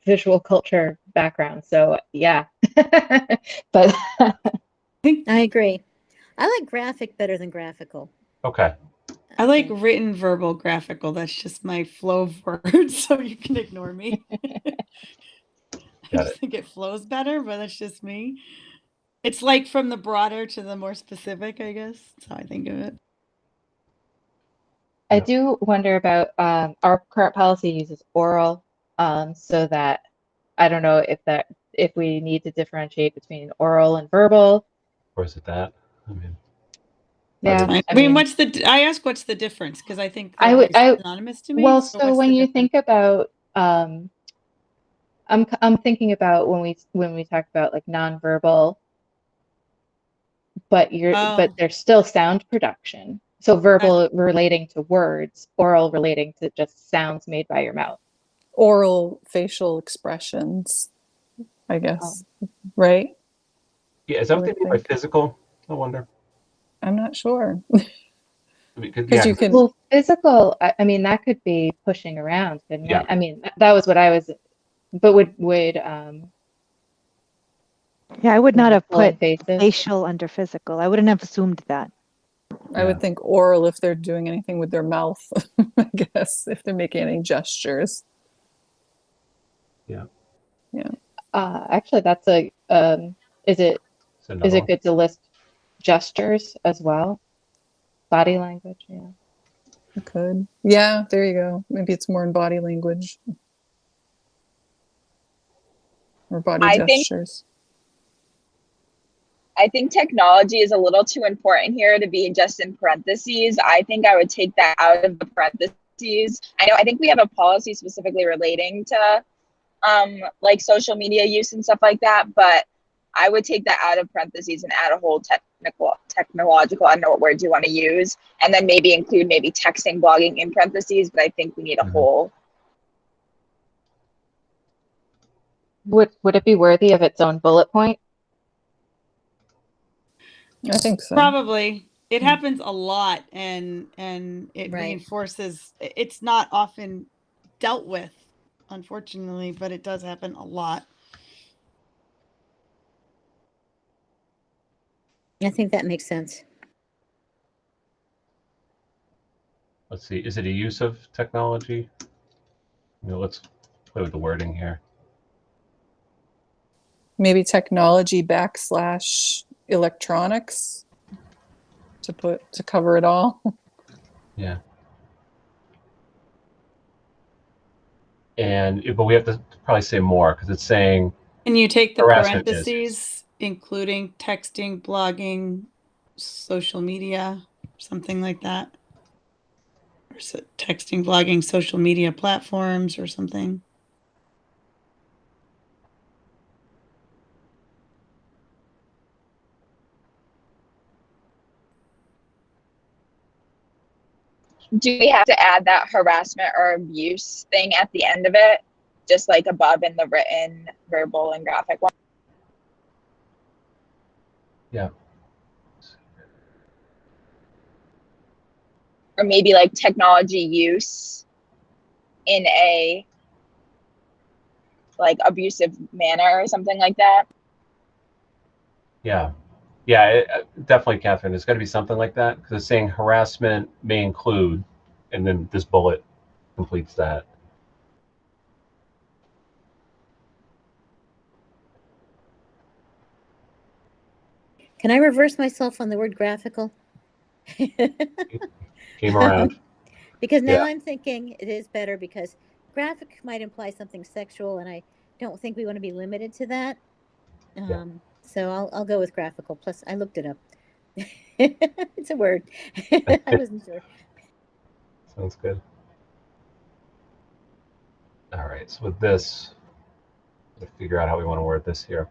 visual culture background, so yeah. But I agree. I like graphic better than graphical. Okay. I like written, verbal, graphical. That's just my flow of words, so you can ignore me. I just think it flows better, but that's just me. It's like from the broader to the more specific, I guess. That's how I think of it. I do wonder about our current policy uses oral, so that I don't know if we need to differentiate between oral and verbal. Or is it that? I mean, yeah. I mean, what's the difference? Because I think they're synonymous to me. Well, so when you think about, I'm thinking about when we talk about like nonverbal, but there's still sound production. So verbal relating to words, oral relating to just sounds made by your mouth. Oral facial expressions, I guess, right? Yeah, is that what they mean by physical? I wonder. I'm not sure. Because you can. Well, physical, I mean, that could be pushing around, couldn't it? I mean, that was what I was, but would Yeah, I would not have Pulling put faces. facial under physical. I wouldn't have assumed that. I would think oral if they're doing anything with their mouth, I guess, if they're making any gestures. Yeah. Yeah. Actually, that's a is it good to list gestures as well? Body language, yeah. It could. Yeah, there you go. Maybe it's more in body language or body gestures. I think technology is a little too important here to be just in parentheses. I think I would take that out of the parentheses. I think we have a policy specifically relating to like social media use and stuff like that, but I would take that out of parentheses and add a whole technological, I don't know what words you want to use, and then maybe include maybe texting, blogging in parentheses, but I think we need a whole. Would it be worthy of its own bullet point? I think so. Probably. It happens a lot, and it reinforces. It's not often dealt with, unfortunately, but it does happen a lot. I think that makes sense. Let's see. Is it a use of technology? Let's play with the wording here. Maybe technology / electronics to cover it all. Yeah. But we have to probably say more because it's saying. And you take the harassment parentheses, including texting, blogging, social media, something like that. Or texting, blogging, social media platforms or something. Do we have to add that harassment or abuse thing at the end of it, just like above in the written, verbal, and graphic one? Yeah. Or maybe like technology use in a like abusive manner or something like that. Yeah, definitely, Catherine. There's got to be something like that because it's saying harassment may include, and then this bullet completes that. Can I reverse myself on the word graphical? Came around. Because now I'm thinking it is better because graphic might imply something sexual, and I don't think we want to be limited to that. So I'll go with graphical. Plus, I looked it up. It's a word. I wasn't sure. Sounds good. All right. So with this, we'll figure out how we want to word this here.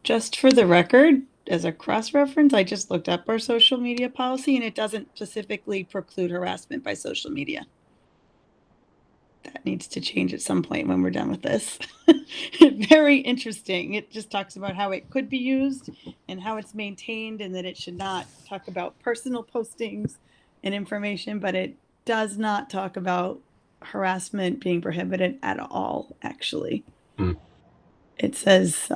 Just for the record, as a cross-reference, I just looked up our social media policy, and it doesn't specifically preclude harassment by social media. That needs to change at some point when we're done with this. Very interesting. It just talks about how it could be used and how it's maintained, and that it should not talk about personal postings and information, but it does not talk about harassment being prohibited at all, actually. It says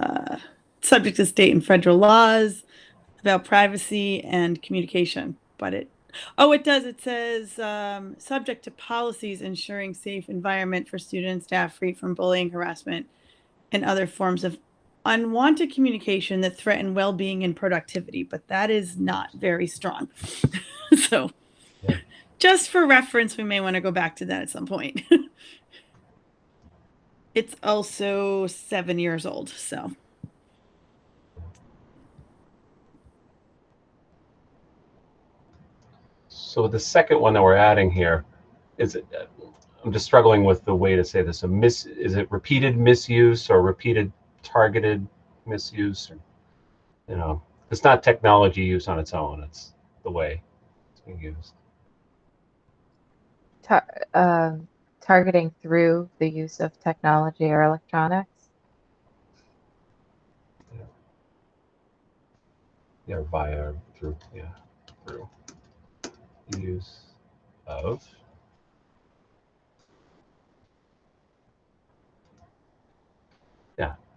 subject to state and federal laws about privacy and communication, but it does. It says subject to policies ensuring safe environment for students, staff free from bullying, harassment, and other forms of unwanted communication that threaten well-being and productivity, but that is not very strong. So just for reference, we may want to go back to that at some point. It's also 7 years old, so. So the second one that we're adding here is, I'm just struggling with the way to say this. Is it repeated misuse or repeated targeted misuse? Or, it's not technology use on its own. It's the way it's being used. Targeting through the use of technology or electronics. Yeah, via, through, through use of.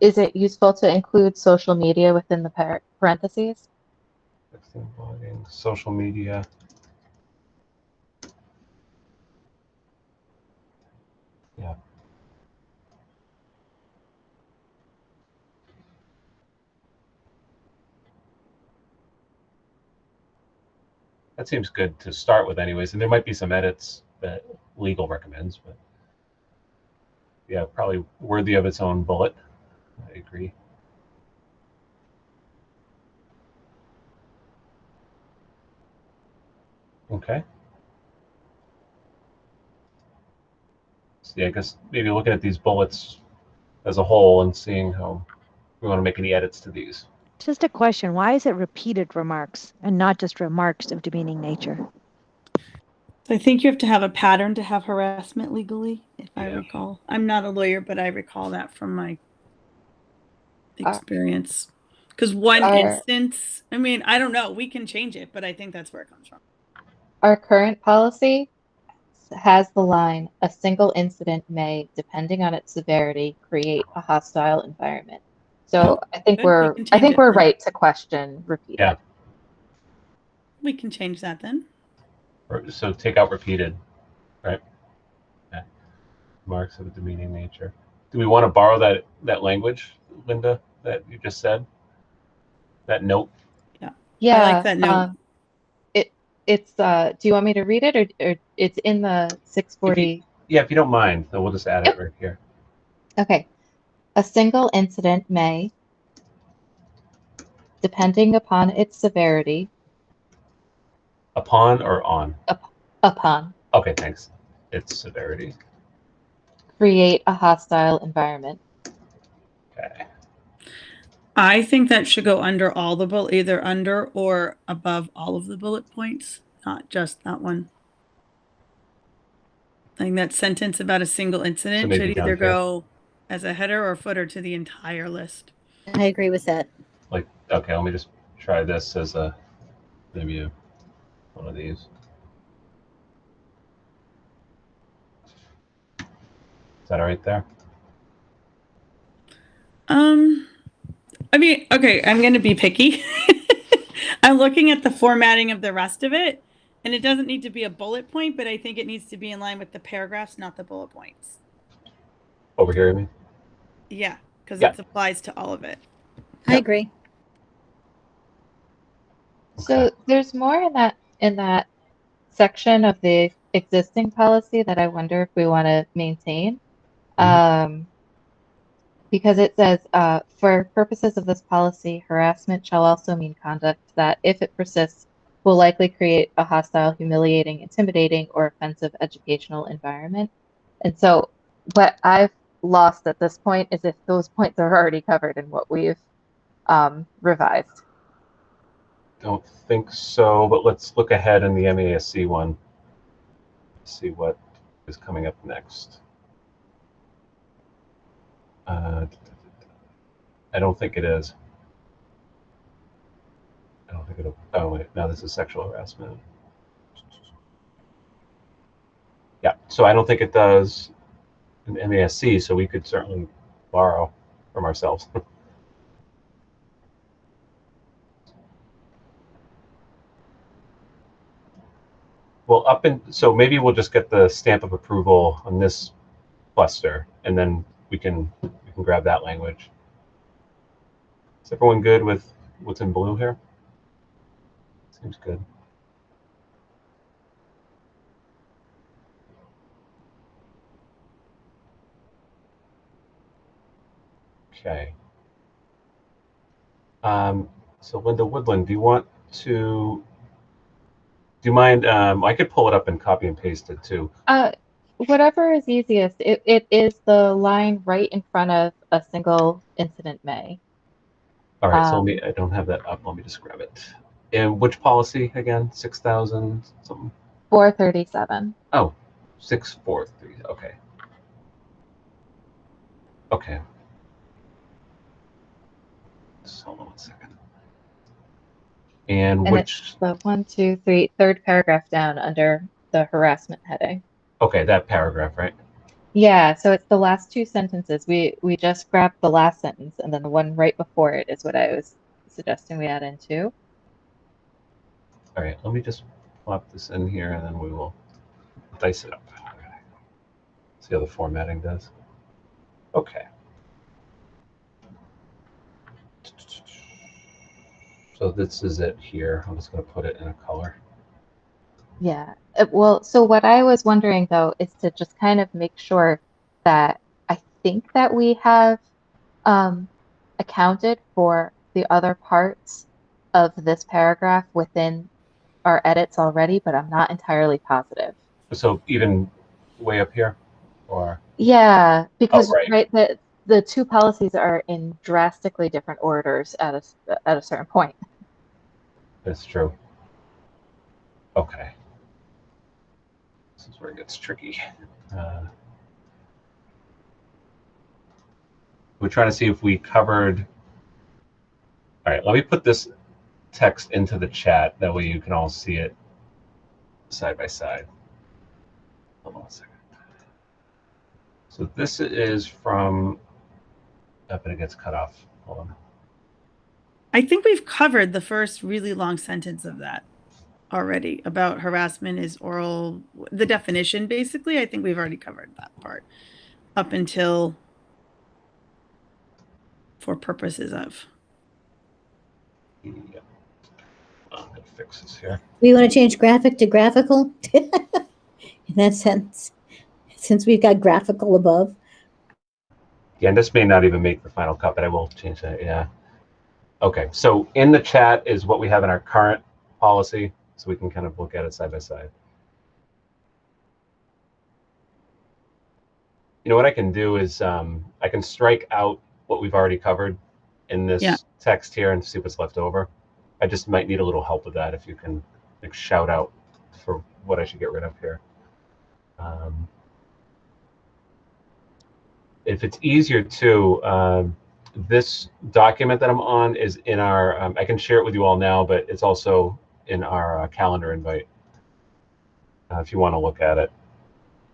is it useful to include social media within the parentheses? Texting, blogging, social media. Yeah. That seems good to start with anyways, and there might be some edits that legal recommends, but yeah, probably worthy of its own bullet. I agree. Okay. So yeah, I guess maybe looking at these bullets as a whole and seeing how we want to make any edits to these. Just a question, why is it repeated remarks and not just remarks of demeaning nature? So I think you have to have a pattern to have harassment legally, if I Yeah. recall. I'm not a lawyer, but I recall that from my experience. Because one instance, I mean, I don't know, we can change it, but I think that's where it comes from. Our current policy has the line, a single incident may, depending on its severity, create a hostile environment. So I think good. We we're can change it then. right to question repeated. Yeah. We can change that then. So take out repeated, right? Yeah. Marks of a demeaning nature. Do we want to borrow that language, Linda, that you just said? That note? Yeah. I like that note. It's do you want me to read it, or it's in the 640? If you don't mind, then we'll just add it right here. Okay. A single incident may, depending upon its severity. Upon or on? Upon. Okay, thanks. Its severity. Create a hostile environment. Okay. I think that should go under all the either under or above all of the bullet points, not just that one. I think that sentence about a single incident should either go as a header or footer to the entire list. I agree with that. Like, okay, let me just try this as maybe one of these. Is that all right there? I mean, okay, I'm going to be picky. I'm looking at the formatting of the rest of it, and it doesn't need to be a bullet point, but I think it needs to be in line with the paragraphs, not the bullet points. Over here, you mean? Yeah, because it applies to all of it. I agree. So there's more in that section of the existing policy that I wonder if we want to maintain. Because it says, for purposes of this policy, harassment shall also mean conduct that, if it persists, will likely create a hostile, humiliating, intimidating, or offensive educational environment. And so what I've lost at this point is if those points are already covered in what we've revised. Don't think so, but let's look ahead in the MASC one. See what is coming up next. I don't think it is. I don't think it'll. Oh wait, no, this is sexual harassment. Yeah, so I don't think it does in MASC. So we could certainly borrow from ourselves. Well, so maybe we'll just get the stamp of approval on this cluster, and then we can grab that language. Is everyone good with what's in blue here? Seems good. Okay. So Linda Woodland, do you mind? I could pull it up and copy and paste it too. Whatever is easiest. It is the line right in front of a single incident may. All right, so I don't have that up. Let me just grab it. And which policy again? 6,000 something? 437. Oh, 643. Okay. Okay. Just hold on 1 second. And which? It's the 1, 2, 3, third paragraph down under the harassment heading. Okay, that paragraph, right? Yeah, so it's the last two sentences. We just grabbed the last sentence, and then the one right before it is what I was suggesting we add in too. All right, let me just plop this in here, and then we will dice it up. Okay. See how the formatting does. Okay. So this is it here. I'm just going to put it in a color. Yeah. Well, so what I was wondering though is to just kind of make sure that I think that we have accounted for the other parts of this paragraph within our edits already, but I'm not entirely positive. So even way up here, or Yeah, because right. right, the two policies are in drastically different orders at a certain point. That's true. Okay. This is where it gets tricky. We're trying to see if we covered. All right, let me put this text into the chat. That way you can all see it side by side. Hold on a second. So this is from, but it gets cut off. Hold on. I think we've covered the first really long sentence of that already about harassment is oral, the definition basically. I think we've already covered that part up until for purposes of. Yeah. I'm gonna fix this here. We want to change graphic to graphical in that sense, since we've got graphical above. Yeah, and this may not even make the final cut, but I will change that. Yeah. Okay, so in the chat is what we have in our current policy, so we can kind of look at it side by side. You know what I can do is I can strike out what we've already covered in this text here and see what's left over. I just might need a little help with that if you can like shout out for what I should get rid of here. If it's easier too, this document that I'm on is in our, I can share it with you all now, but it's also in our calendar invite if you want to look at it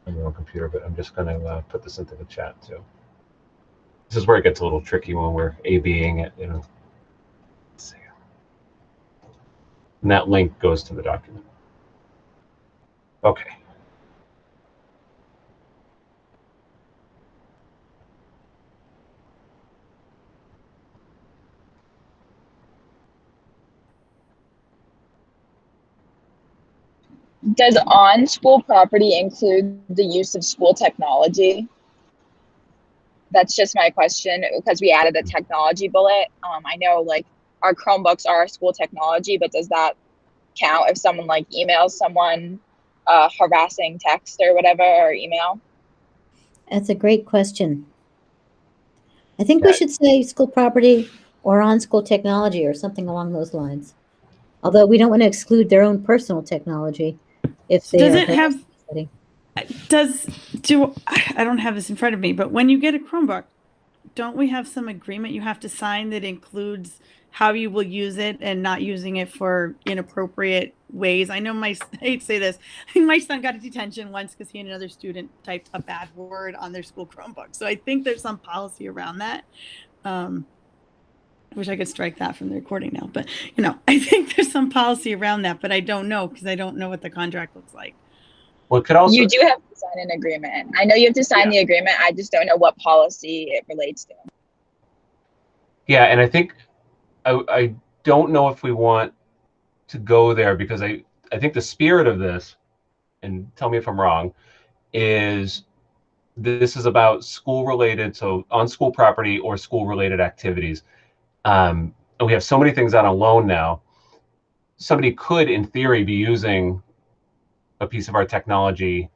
on your own computer, but I'm just going to put this into the chat too. This is where it gets a little tricky when we're A/B-ing it, you know. Let's see. And that link goes to the document. Okay. Does on school property include the use of school technology? That's just my question because we added a technology bullet. I know like our Chromebooks are school technology, but does that count if someone like emails someone harassing text or whatever or email? That's a great question. I think we should say school property or on school technology or something along those lines. Although we don't want to exclude their own personal technology if they Does are it have, setting. I don't have this in front of me, but when you get a Chromebook, don't we have some agreement you have to sign that includes how you will use it and not using it for inappropriate ways? I know I hate to say this, I think my son got a detention once because he and another student typed a bad word on their school Chromebook. So I think there's some policy around that. I wish I could strike that from the recording now, but you know, I think there's some policy around that, but I don't know because I don't know what the contract looks like. Well, it could also, you do have to sign an agreement. I know you have to sign the agreement. I just don't know what policy it relates to. yeah, and I think I don't know if we want to go there because I think the spirit of this, and tell me if I'm wrong, is this is about school related, so on school property or school related activities. And we have so many things out on loan now. Somebody could, in theory, be using a piece of our technology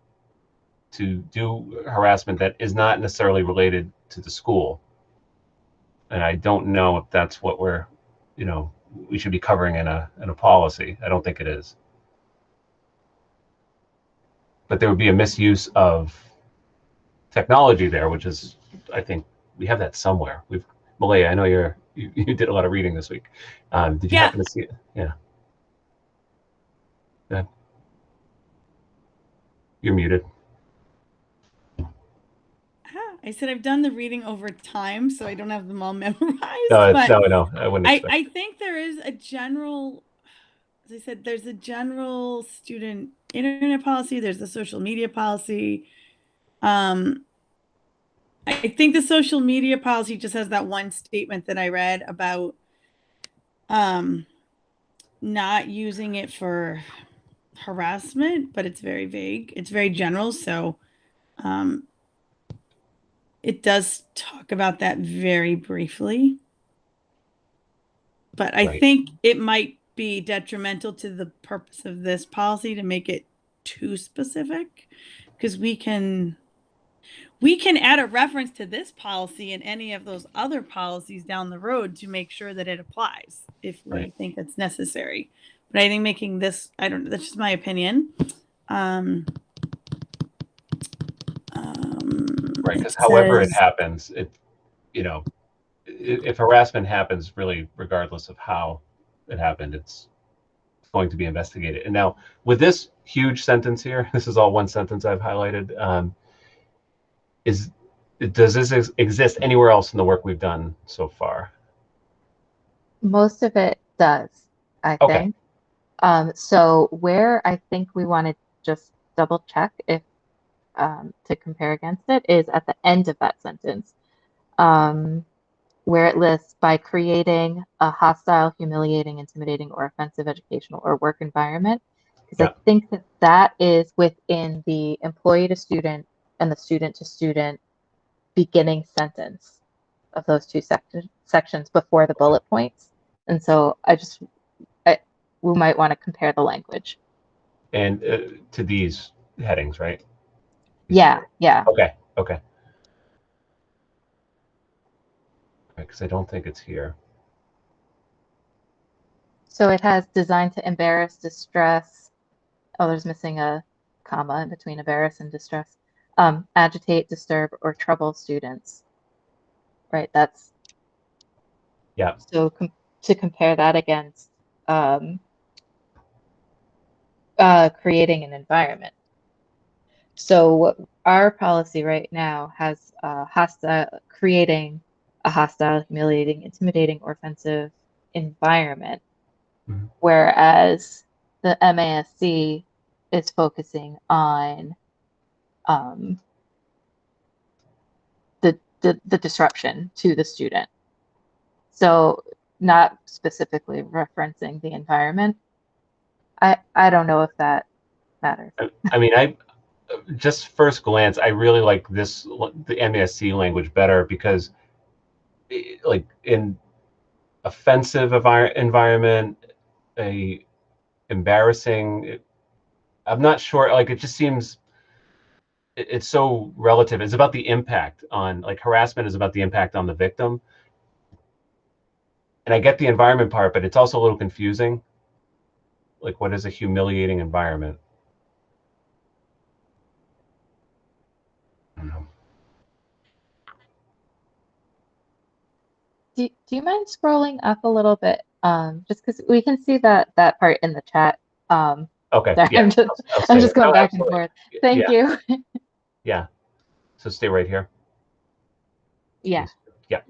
to do harassment that is not necessarily related to the school. And I don't know if that's what we're, you know, we should be covering in a policy. I don't think it is. But there would be a misuse of technology there, which is, I think, we have that somewhere. Malaya, I know you did a lot of reading this week. Did you happen to see it? Yeah. You're muted. I said I've done the reading over time, so I don't have them all memorized. No, but no, I wouldn't expect. I think there is a general, as I said, there's a general student internet policy. There's the social media policy. I think the social media policy just has that one statement that I read about not using it for harassment, but it's very vague. It's very general. So it does talk about that very briefly. But I Right. think it might be detrimental to the purpose of this policy to make it too specific, because we can add a reference to this policy and any of those other policies down the road to make sure that it applies if we Right. think it's necessary. But I think making this, I don't know, that's just my opinion. Right, because however it happens, it, you know, if harassment happens, really, regardless of how it happened, it's going to be investigated. And now, with this huge sentence here, this is all one sentence I've highlighted. Does this exist anywhere else in the work we've done so far? Most of it does, I Okay. think. So where I think we want to just double check if to compare against it is at the end of that sentence, where it lists by creating a hostile, humiliating, intimidating, or offensive educational or work environment. Because I think that that is within the employee to student and the student to student beginning sentence of those two sections before the bullet points. And so we might want to compare the language. And to these headings, right? Yeah. Okay. Because I don't think it's here. So it has designed to embarrass, distress. Oh, there's missing a comma in between embarrass and distress. Agitate, disturb, or trouble students. Right. That's So to compare that against creating an environment. So our policy right now has creating a hostile, humiliating, intimidating, or offensive environment, whereas the MASC is focusing on the disruption to the student. So not specifically referencing the environment. I don't know if that matters. I mean, just first glance, I really like the MASC language better because, like, in offensive environment, a embarrassing, I'm not sure. Like, it just seems it's so relative. It's about the impact on, like, harassment is about the impact on the victim. And I get the environment part, but it's also a little confusing. Like, what is a humiliating environment? I don't know. Do you mind scrolling up a little bit? Just because we can see that part in the chat. Okay. There. Yeah. I'm just going back and forth. Thank you. Yeah. So stay right here. Yeah. Yeah.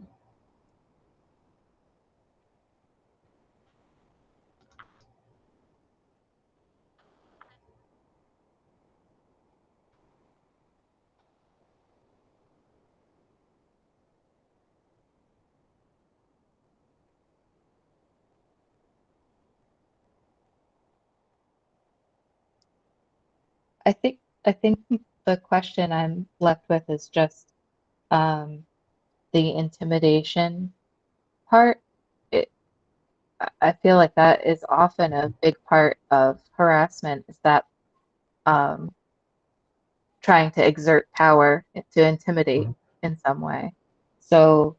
I think the question I'm left with is just the intimidation part. I feel like that is often a big part of harassment, is that trying to exert power to intimidate in some way. So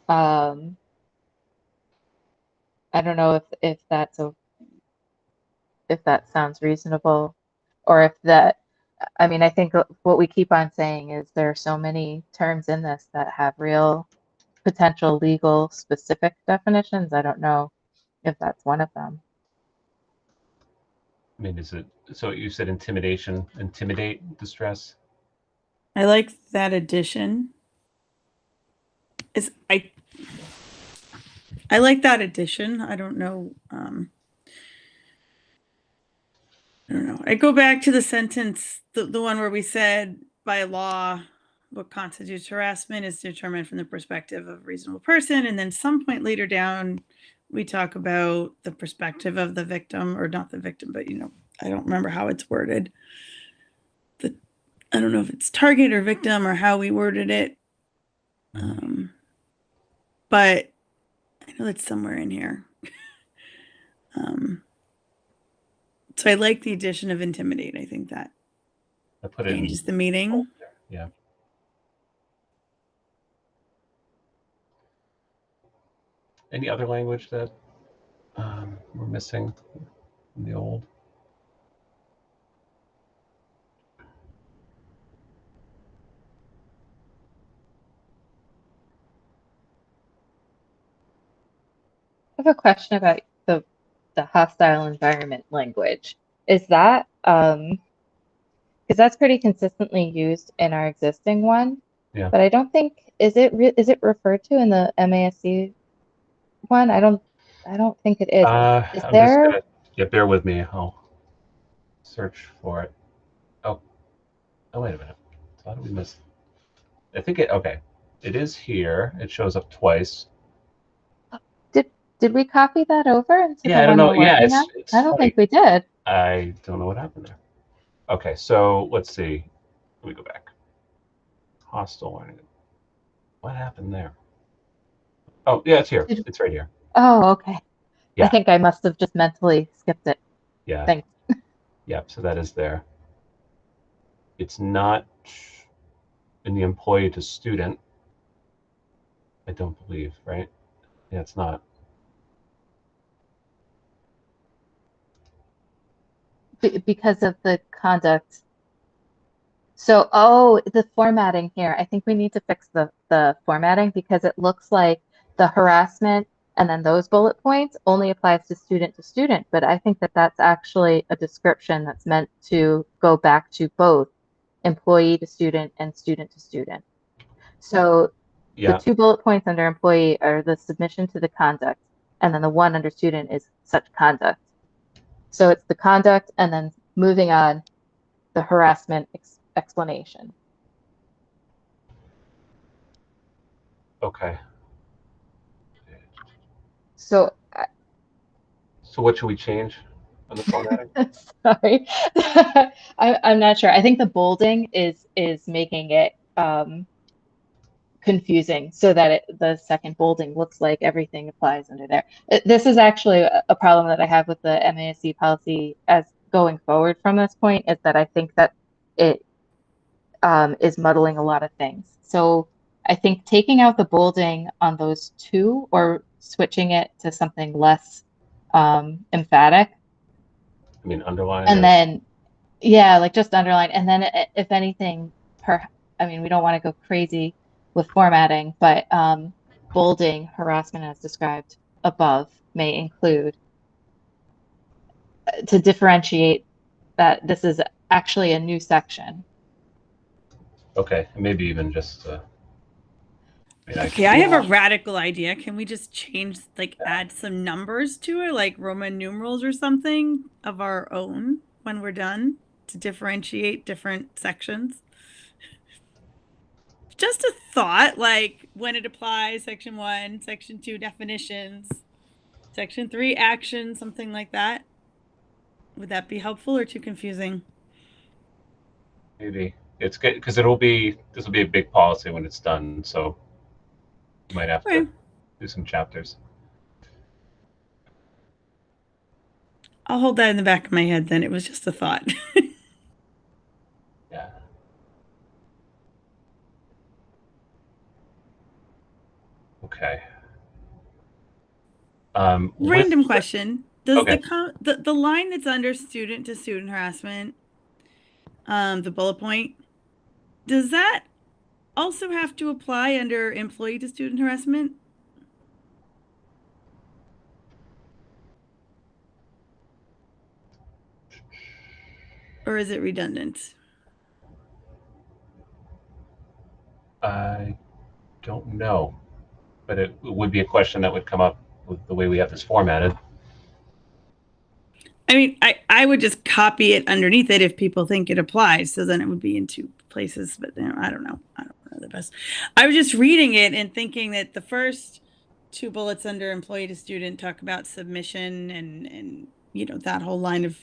I don't know if that sounds reasonable, or if that, I mean, I think what we keep on saying is there are so many terms in this that have real potential legal specific definitions. I don't know if that's one of them. I mean, is it, so you said intimidation, intimidate, distress? I like that addition. I like that addition. I don't know. I don't know. I go back to the sentence, the one where we said by law, what constitutes harassment is determined from the perspective of a reasonable person. And then some point later down, we talk about the perspective of the victim, or not the victim, but I don't remember how it's worded. I don't know if it's target or victim or how we worded it. But I know it's somewhere in here. So I like the addition of intimidate. I think that I put it changes the meaning. Yeah. Any other language that we're missing from the old? I have a question about the hostile environment language. Is that because that's pretty consistently used in our existing one? Yeah. But I don't think is it referred to in the MASC one? I don't think it is. Is I'm there? just gonna bear with me. I'll search for it. Oh, wait a minute. So how did we miss? I think okay. It is here. It shows up twice. Did we copy that over into Yeah, the I don't one know. we're Yeah, working on? it's I don't funny. think we did. I don't know what happened there. Okay, so let's see. Let me go back. Hostile learning. What happened there? Oh, yeah, it's here. It's right here. Oh, okay. Yeah. I think I must have just mentally skipped it. Yeah. Thanks. Yep. So that is there. It's not in the employee to student. I don't believe, right? Yeah, it's not. Because of the conduct. So, oh, the formatting here. I think we need to fix the formatting because it looks like the harassment and then those bullet points only applies to student, but I think that that's actually a description that's meant to go back to both employee to student and student to student. So Yeah. the 2 bullet points under employee are the submission to the conduct, and then the one under student is such conduct. So it's the conduct and then moving on, the harassment explanation. Okay. So So what should we change on the formatting? sorry, I'm not sure. I think the bolding is making it confusing so that the second bolding looks like everything applies under there. This is actually a problem that I have with the MASC policy as going forward from this point is that I think that it is muddling a lot of things. So I think taking out the bolding on those 2 or switching it to something less emphatic. I mean, underline. And then, yeah, like just underline. And then if anything, I mean, we don't want to go crazy with formatting, but bolding harassment as described above may include to differentiate that this is actually a new section. Okay, maybe even just. Okay, I have a radical idea. Can we just change, add some numbers to it, like Roman numerals or something of our own when we're done to differentiate different sections? Just a thought, like when it applies, section 1, section 2 definitions, section 3 actions, something like that. Would that be helpful or too confusing? Maybe it's good because this will be a big policy when it's done. So you might have to do some chapters. I'll hold that in the back of my head then. It was just a thought. Yeah. Okay. Random question. Does okay. the line that's under student to student harassment, the bullet point, does that also have to apply under employee to student harassment? Or is it redundant? don't know, but it would be a question that would come up with the way we have this formatted. I mean, I would just copy it underneath it if people think it applies. So then it would be in two places, but I don't know. I don't know the best. I was just reading it and thinking that the first two bullets under employee to student talk about submission and you know, that whole line of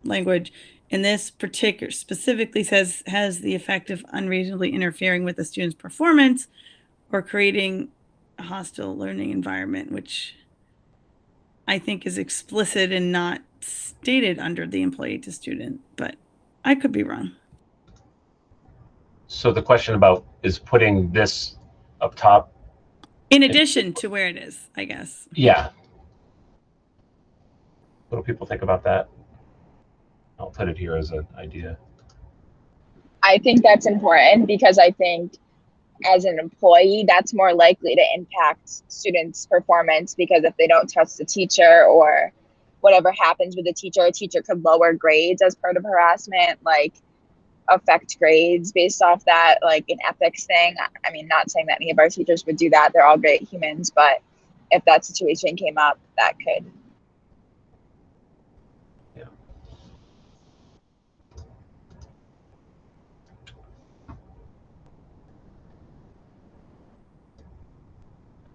language. And this particular specifically says has the effect of unreasonably interfering with the student's performance or creating a hostile learning environment, which I think is explicit and not stated under the employee to student, but I could be wrong. So the question about is putting this up top. In addition to where it is, I guess. Yeah. What do people think about that? I'll put it here as an idea. I think that's important because I think as an employee, that's more likely to impact students' performance, because if they don't trust the teacher or whatever happens with the teacher, a teacher could lower grades as part of harassment, like affect grades based off that, like an ethics thing. I mean, not saying that any of our teachers would do that. They're all great humans, but if that situation came up, that could. Yeah.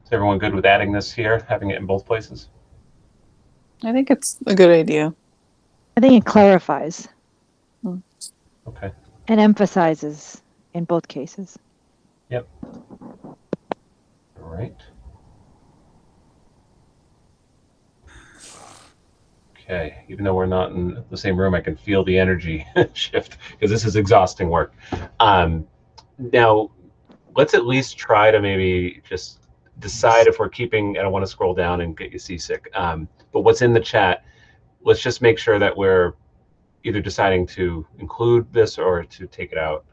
Is everyone good with adding this here, having it in both places? I think it's a good idea. I think it clarifies Okay. and emphasizes in both cases. Yep. All right. Okay. Even though we're not in the same room, I can feel the energy shift because this is exhausting work. Now, let's at least try to maybe just decide if we're keeping, I don't want to scroll down and get you seasick, but what's in the chat, let's just make sure that we're either deciding to include this or to take it out.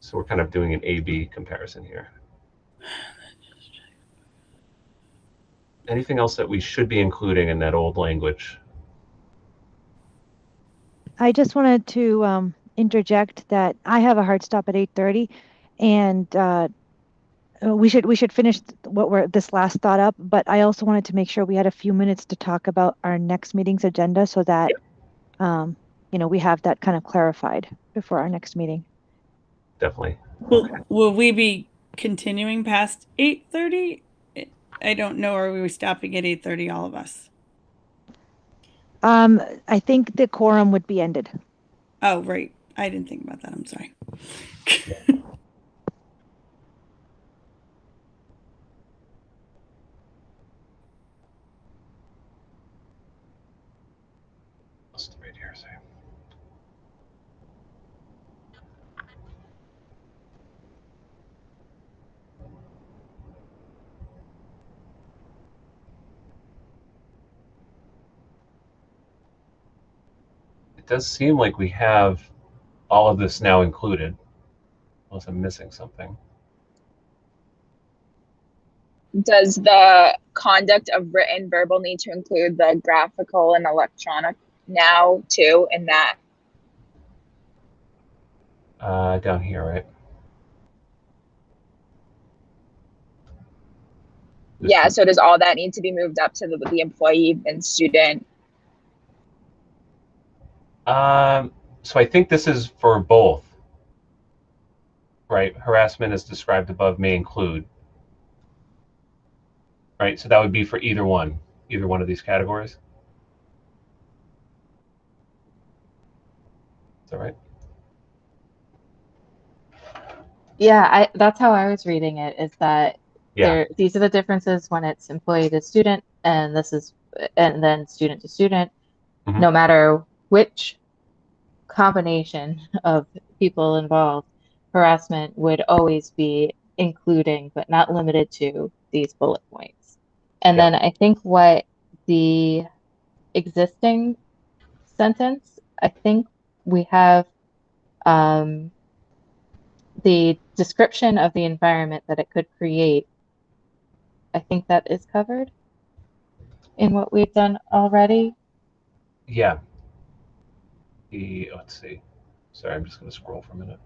So we're kind of doing an A-B comparison here. Anything else that we should be including in that old language? I just wanted to interject that I have a hard stop at 8:30, and we should finish what we're this last thought up. But I also wanted to make sure we had a few minutes to talk about our next meeting's agenda, so that you know, we have that kind of clarified before our next meeting. Definitely. Will we be continuing past 8:30? I don't know. Are we stopping at 8:30, all of us? I think the quorum would be ended. Oh, right. I didn't think about that. I'm sorry. Right here, so. It does seem like we have all of this now included, unless I'm missing something. Does the conduct of written verbal need to include the graphical and electronic now too in that? Down here, right? Yeah, so does all that need to be moved up to the employee and student? So I think this is for both, right? Harassment as described above may include, right? So that would be for either one of these categories. Is that right? Yeah, that's how I was reading it, is that these are the differences when it's employee to student, and then student to student. Mm-hmm. No matter which combination of people involved, harassment would always be including but not limited to these bullet points. And then I think what the existing sentence, I think we have the description of the environment that it could create. I think that is covered in what we've done already. Yeah. Let's see. Sorry, I'm just going to scroll for a minute.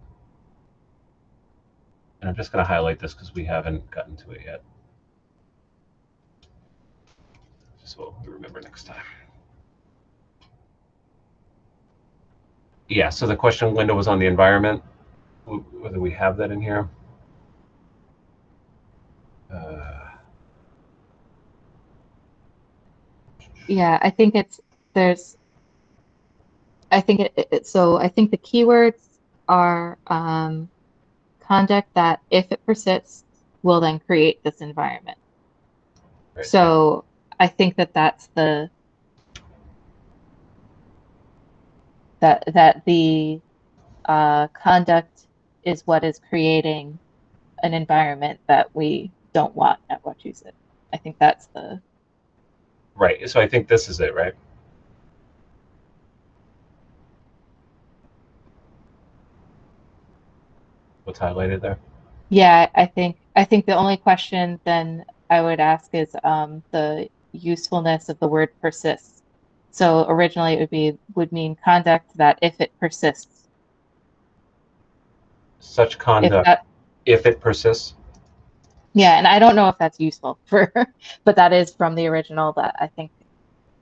And I'm just going to highlight this because we haven't gotten to it yet. So we'll remember next time. Yeah, so the question window was on the environment. Whether we have that in here. Yeah, I think I think so I think the keywords are conduct that, if it persists, will then create this environment. Right. So I think that's the conduct is what is creating an environment that we don't want at Wachusett. I think that's the right. So I think this is it, right? What's highlighted there? Yeah, I think the only question then I would ask is the usefulness of the word persists. So originally it would mean conduct that, if it persists. Such conduct, if it persists. Yeah, and I don't know if that's useful for, but that is from the original that I think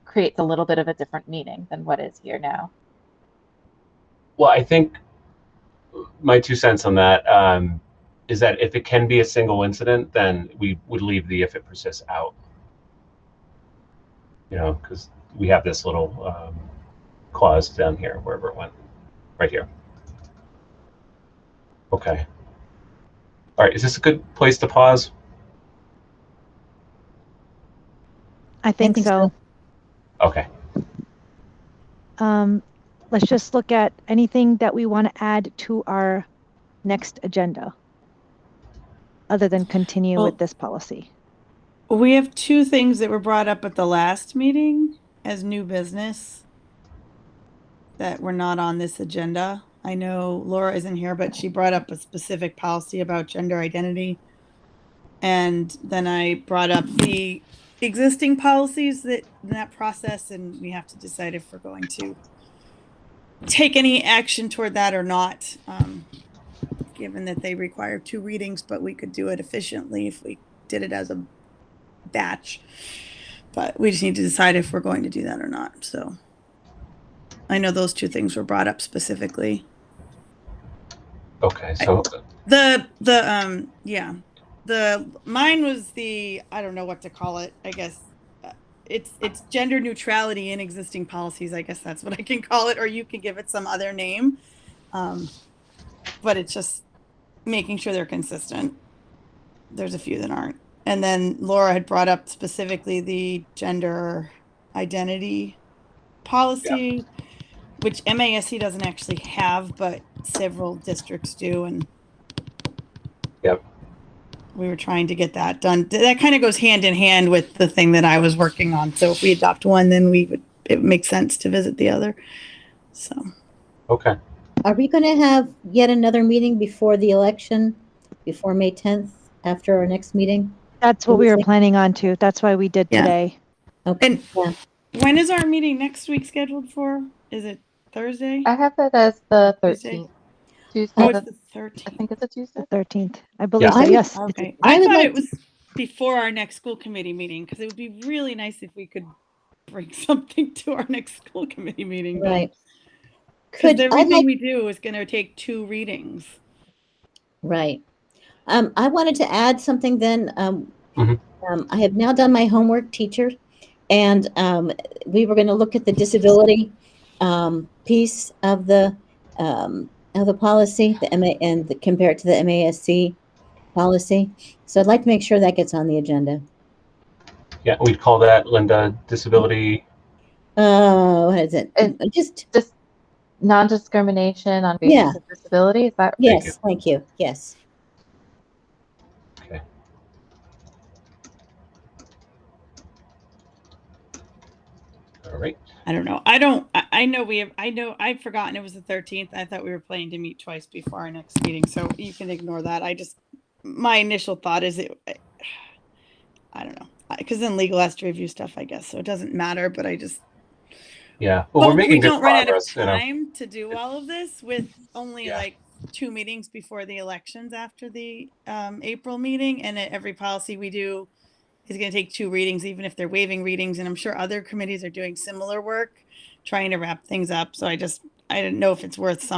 creates a little bit of a different meaning than what is here now. Well, I think my 2 cents on that is that if it can be a single incident, then we would leave the if it persists out. You know, because we have this little clause down here, wherever it went, right here. Okay. All right, is this a good place to pause? I think so. Okay. Let's just look at anything that we want to add to our next agenda, other than continue with this policy. We have 2 things that were brought up at the last meeting as new business that were not on this agenda. I know Laura isn't here, but she brought up a specific policy about gender identity. And then I brought up the existing policies in that process, and we have to decide if we're going to take any action toward that or not, given that they require 2 readings, but we could do it efficiently if we did it as a batch. But we just need to decide if we're going to do that or not. So I know those 2 things were brought up specifically. Okay, so mine was I don't know what to call it. I guess it's gender neutrality in existing policies. I guess that's what I can call it, or you can give it some other name. But it's just making sure they're consistent. There's a few that aren't. And then Laura had brought up specifically the gender identity policy, which MASC doesn't actually have, but several districts do. And we were trying to get that done. That kind of goes hand in hand with the thing that I was working on. So if we adopt one, then it makes sense to visit the other. So. Okay. Are we going to have yet another meeting before the election, before May 10th, after our next meeting? That's what we were planning on too. That's why we did today. Okay. And when is our meeting next week scheduled for? Is it Thursday? I have it as the 13th. Tuesday. Oh, it's the 13th. I think it's a Tuesday. The 13th. I believe so, yes. Okay. I thought it was before our next school committee meeting, because it would be really nice if we could bring something to our next school committee meeting. Right. Because everything we do is going to take 2 readings. Right. I wanted to add something then. I have now done my homework, teacher, and we were going to look at the disability piece of the policy, compare it to the MASC policy. So I'd like to make sure that gets on the agenda. Yeah, we'd call that, Linda, disability. What is it? Just non-discrimination on basis of disability. Is that right? Yes, thank you. Yes. Okay. All right. I don't know. I know I've forgotten it was the 13th. I thought we were planning to meet twice before our next meeting, so you can ignore that. My initial thought is I don't know, because then legal has to review stuff, I guess, so it doesn't matter, but yeah. Well, we're making we don't good run out of progress, time to do all of this with only like 2 meetings before the elections after the April meeting, and at every policy we do is going to take 2 readings, even if they're waiving readings. And I'm sure other committees are doing similar work, trying to wrap things up. So I didn't know if it's worth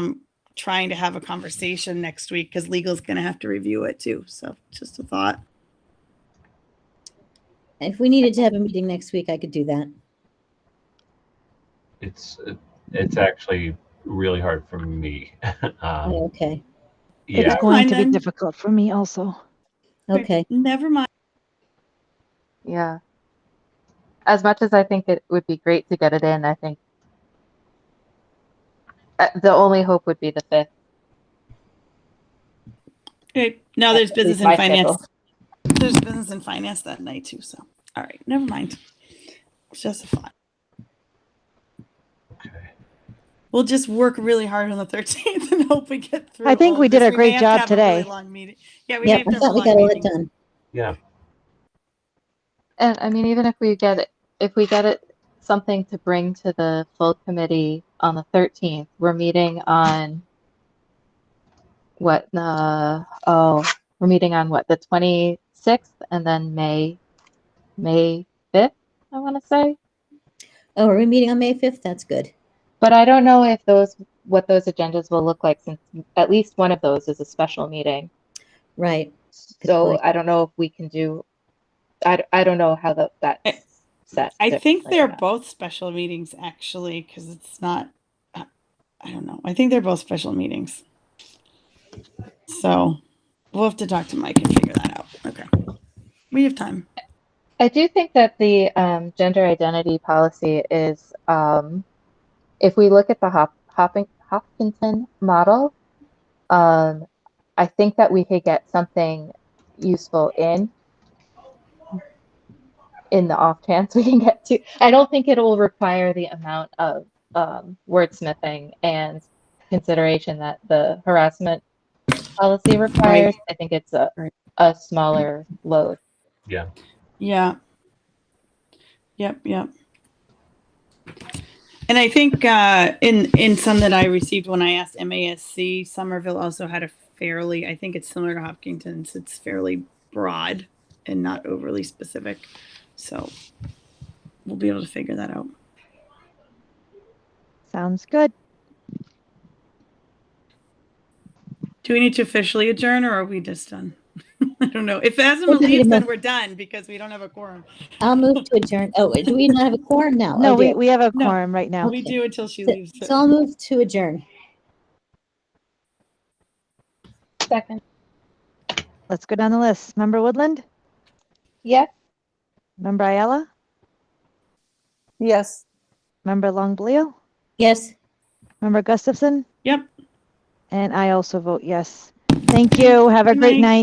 trying to have a conversation next week, because legal's going to have to review it too. So just a thought. If we needed to have a meeting next week, I could do that. It's actually really hard for me. Oh, okay. Yeah, It's going Mind to be then. difficult for me also. Okay. Never mind. Yeah. As much as I think it would be great to get it in, I think the only hope would be the 5th. Okay. Now there's At business least and my finance. schedule. There's business and finance that night too. So, all right, never mind. It's just a thought. okay. We'll just work really hard on the 13th and hope we get through. I think all we of did this. a great may have to job have a really today. long meeting. Yeah, we may Yep, have I to have thought a we long got a lot meeting. done. Yeah. And I mean, even if we get it something to bring to the full committee on the 13th, we're meeting on what we're meeting on what, the 26th, and then May 5th, I want to say. Oh, are we meeting on May 5th? That's good. But I don't know if what those agendas will look like, since at least one of those is a special meeting. Right. Good So point. I don't know if we can do. I don't know how that's set. I think differently or they're not. both special meetings actually, because it's not. I don't know. I think they're both special meetings. So we'll have to talk to Mike and figure that out. Okay, we have time. I do think that the gender identity policy is, if we look at the Hopkinton model, I think that we could get something useful in the off chance we can get to. I don't think it will require the amount of wordsmithing and consideration that the harassment policy requires. I think it's a smaller load. Yeah. Yeah. Yep. And I think in some that I received when I asked MASC, Somerville also had a fairly, I think it's similar to Hopkinton's, it's fairly broad and not overly specific. So we'll be able to figure that out. Sounds good. Do we need to officially adjourn, or are we just done? I don't know. If Asma We need to leaves, then move. we're done because we don't have a quorum. I'll move to adjourn. Oh, do we not have a quorum now? No, Oh, dear. we have a No. quorum right now. We do until she leaves. So I'll move to adjourn. Second. Let's go down the list. Member Woodland? Yes. Member Ayala? Yes. Member Longleo? Yes. Member Gustafson? Yep. And I also vote yes. Thank you. Have a Good great night. night.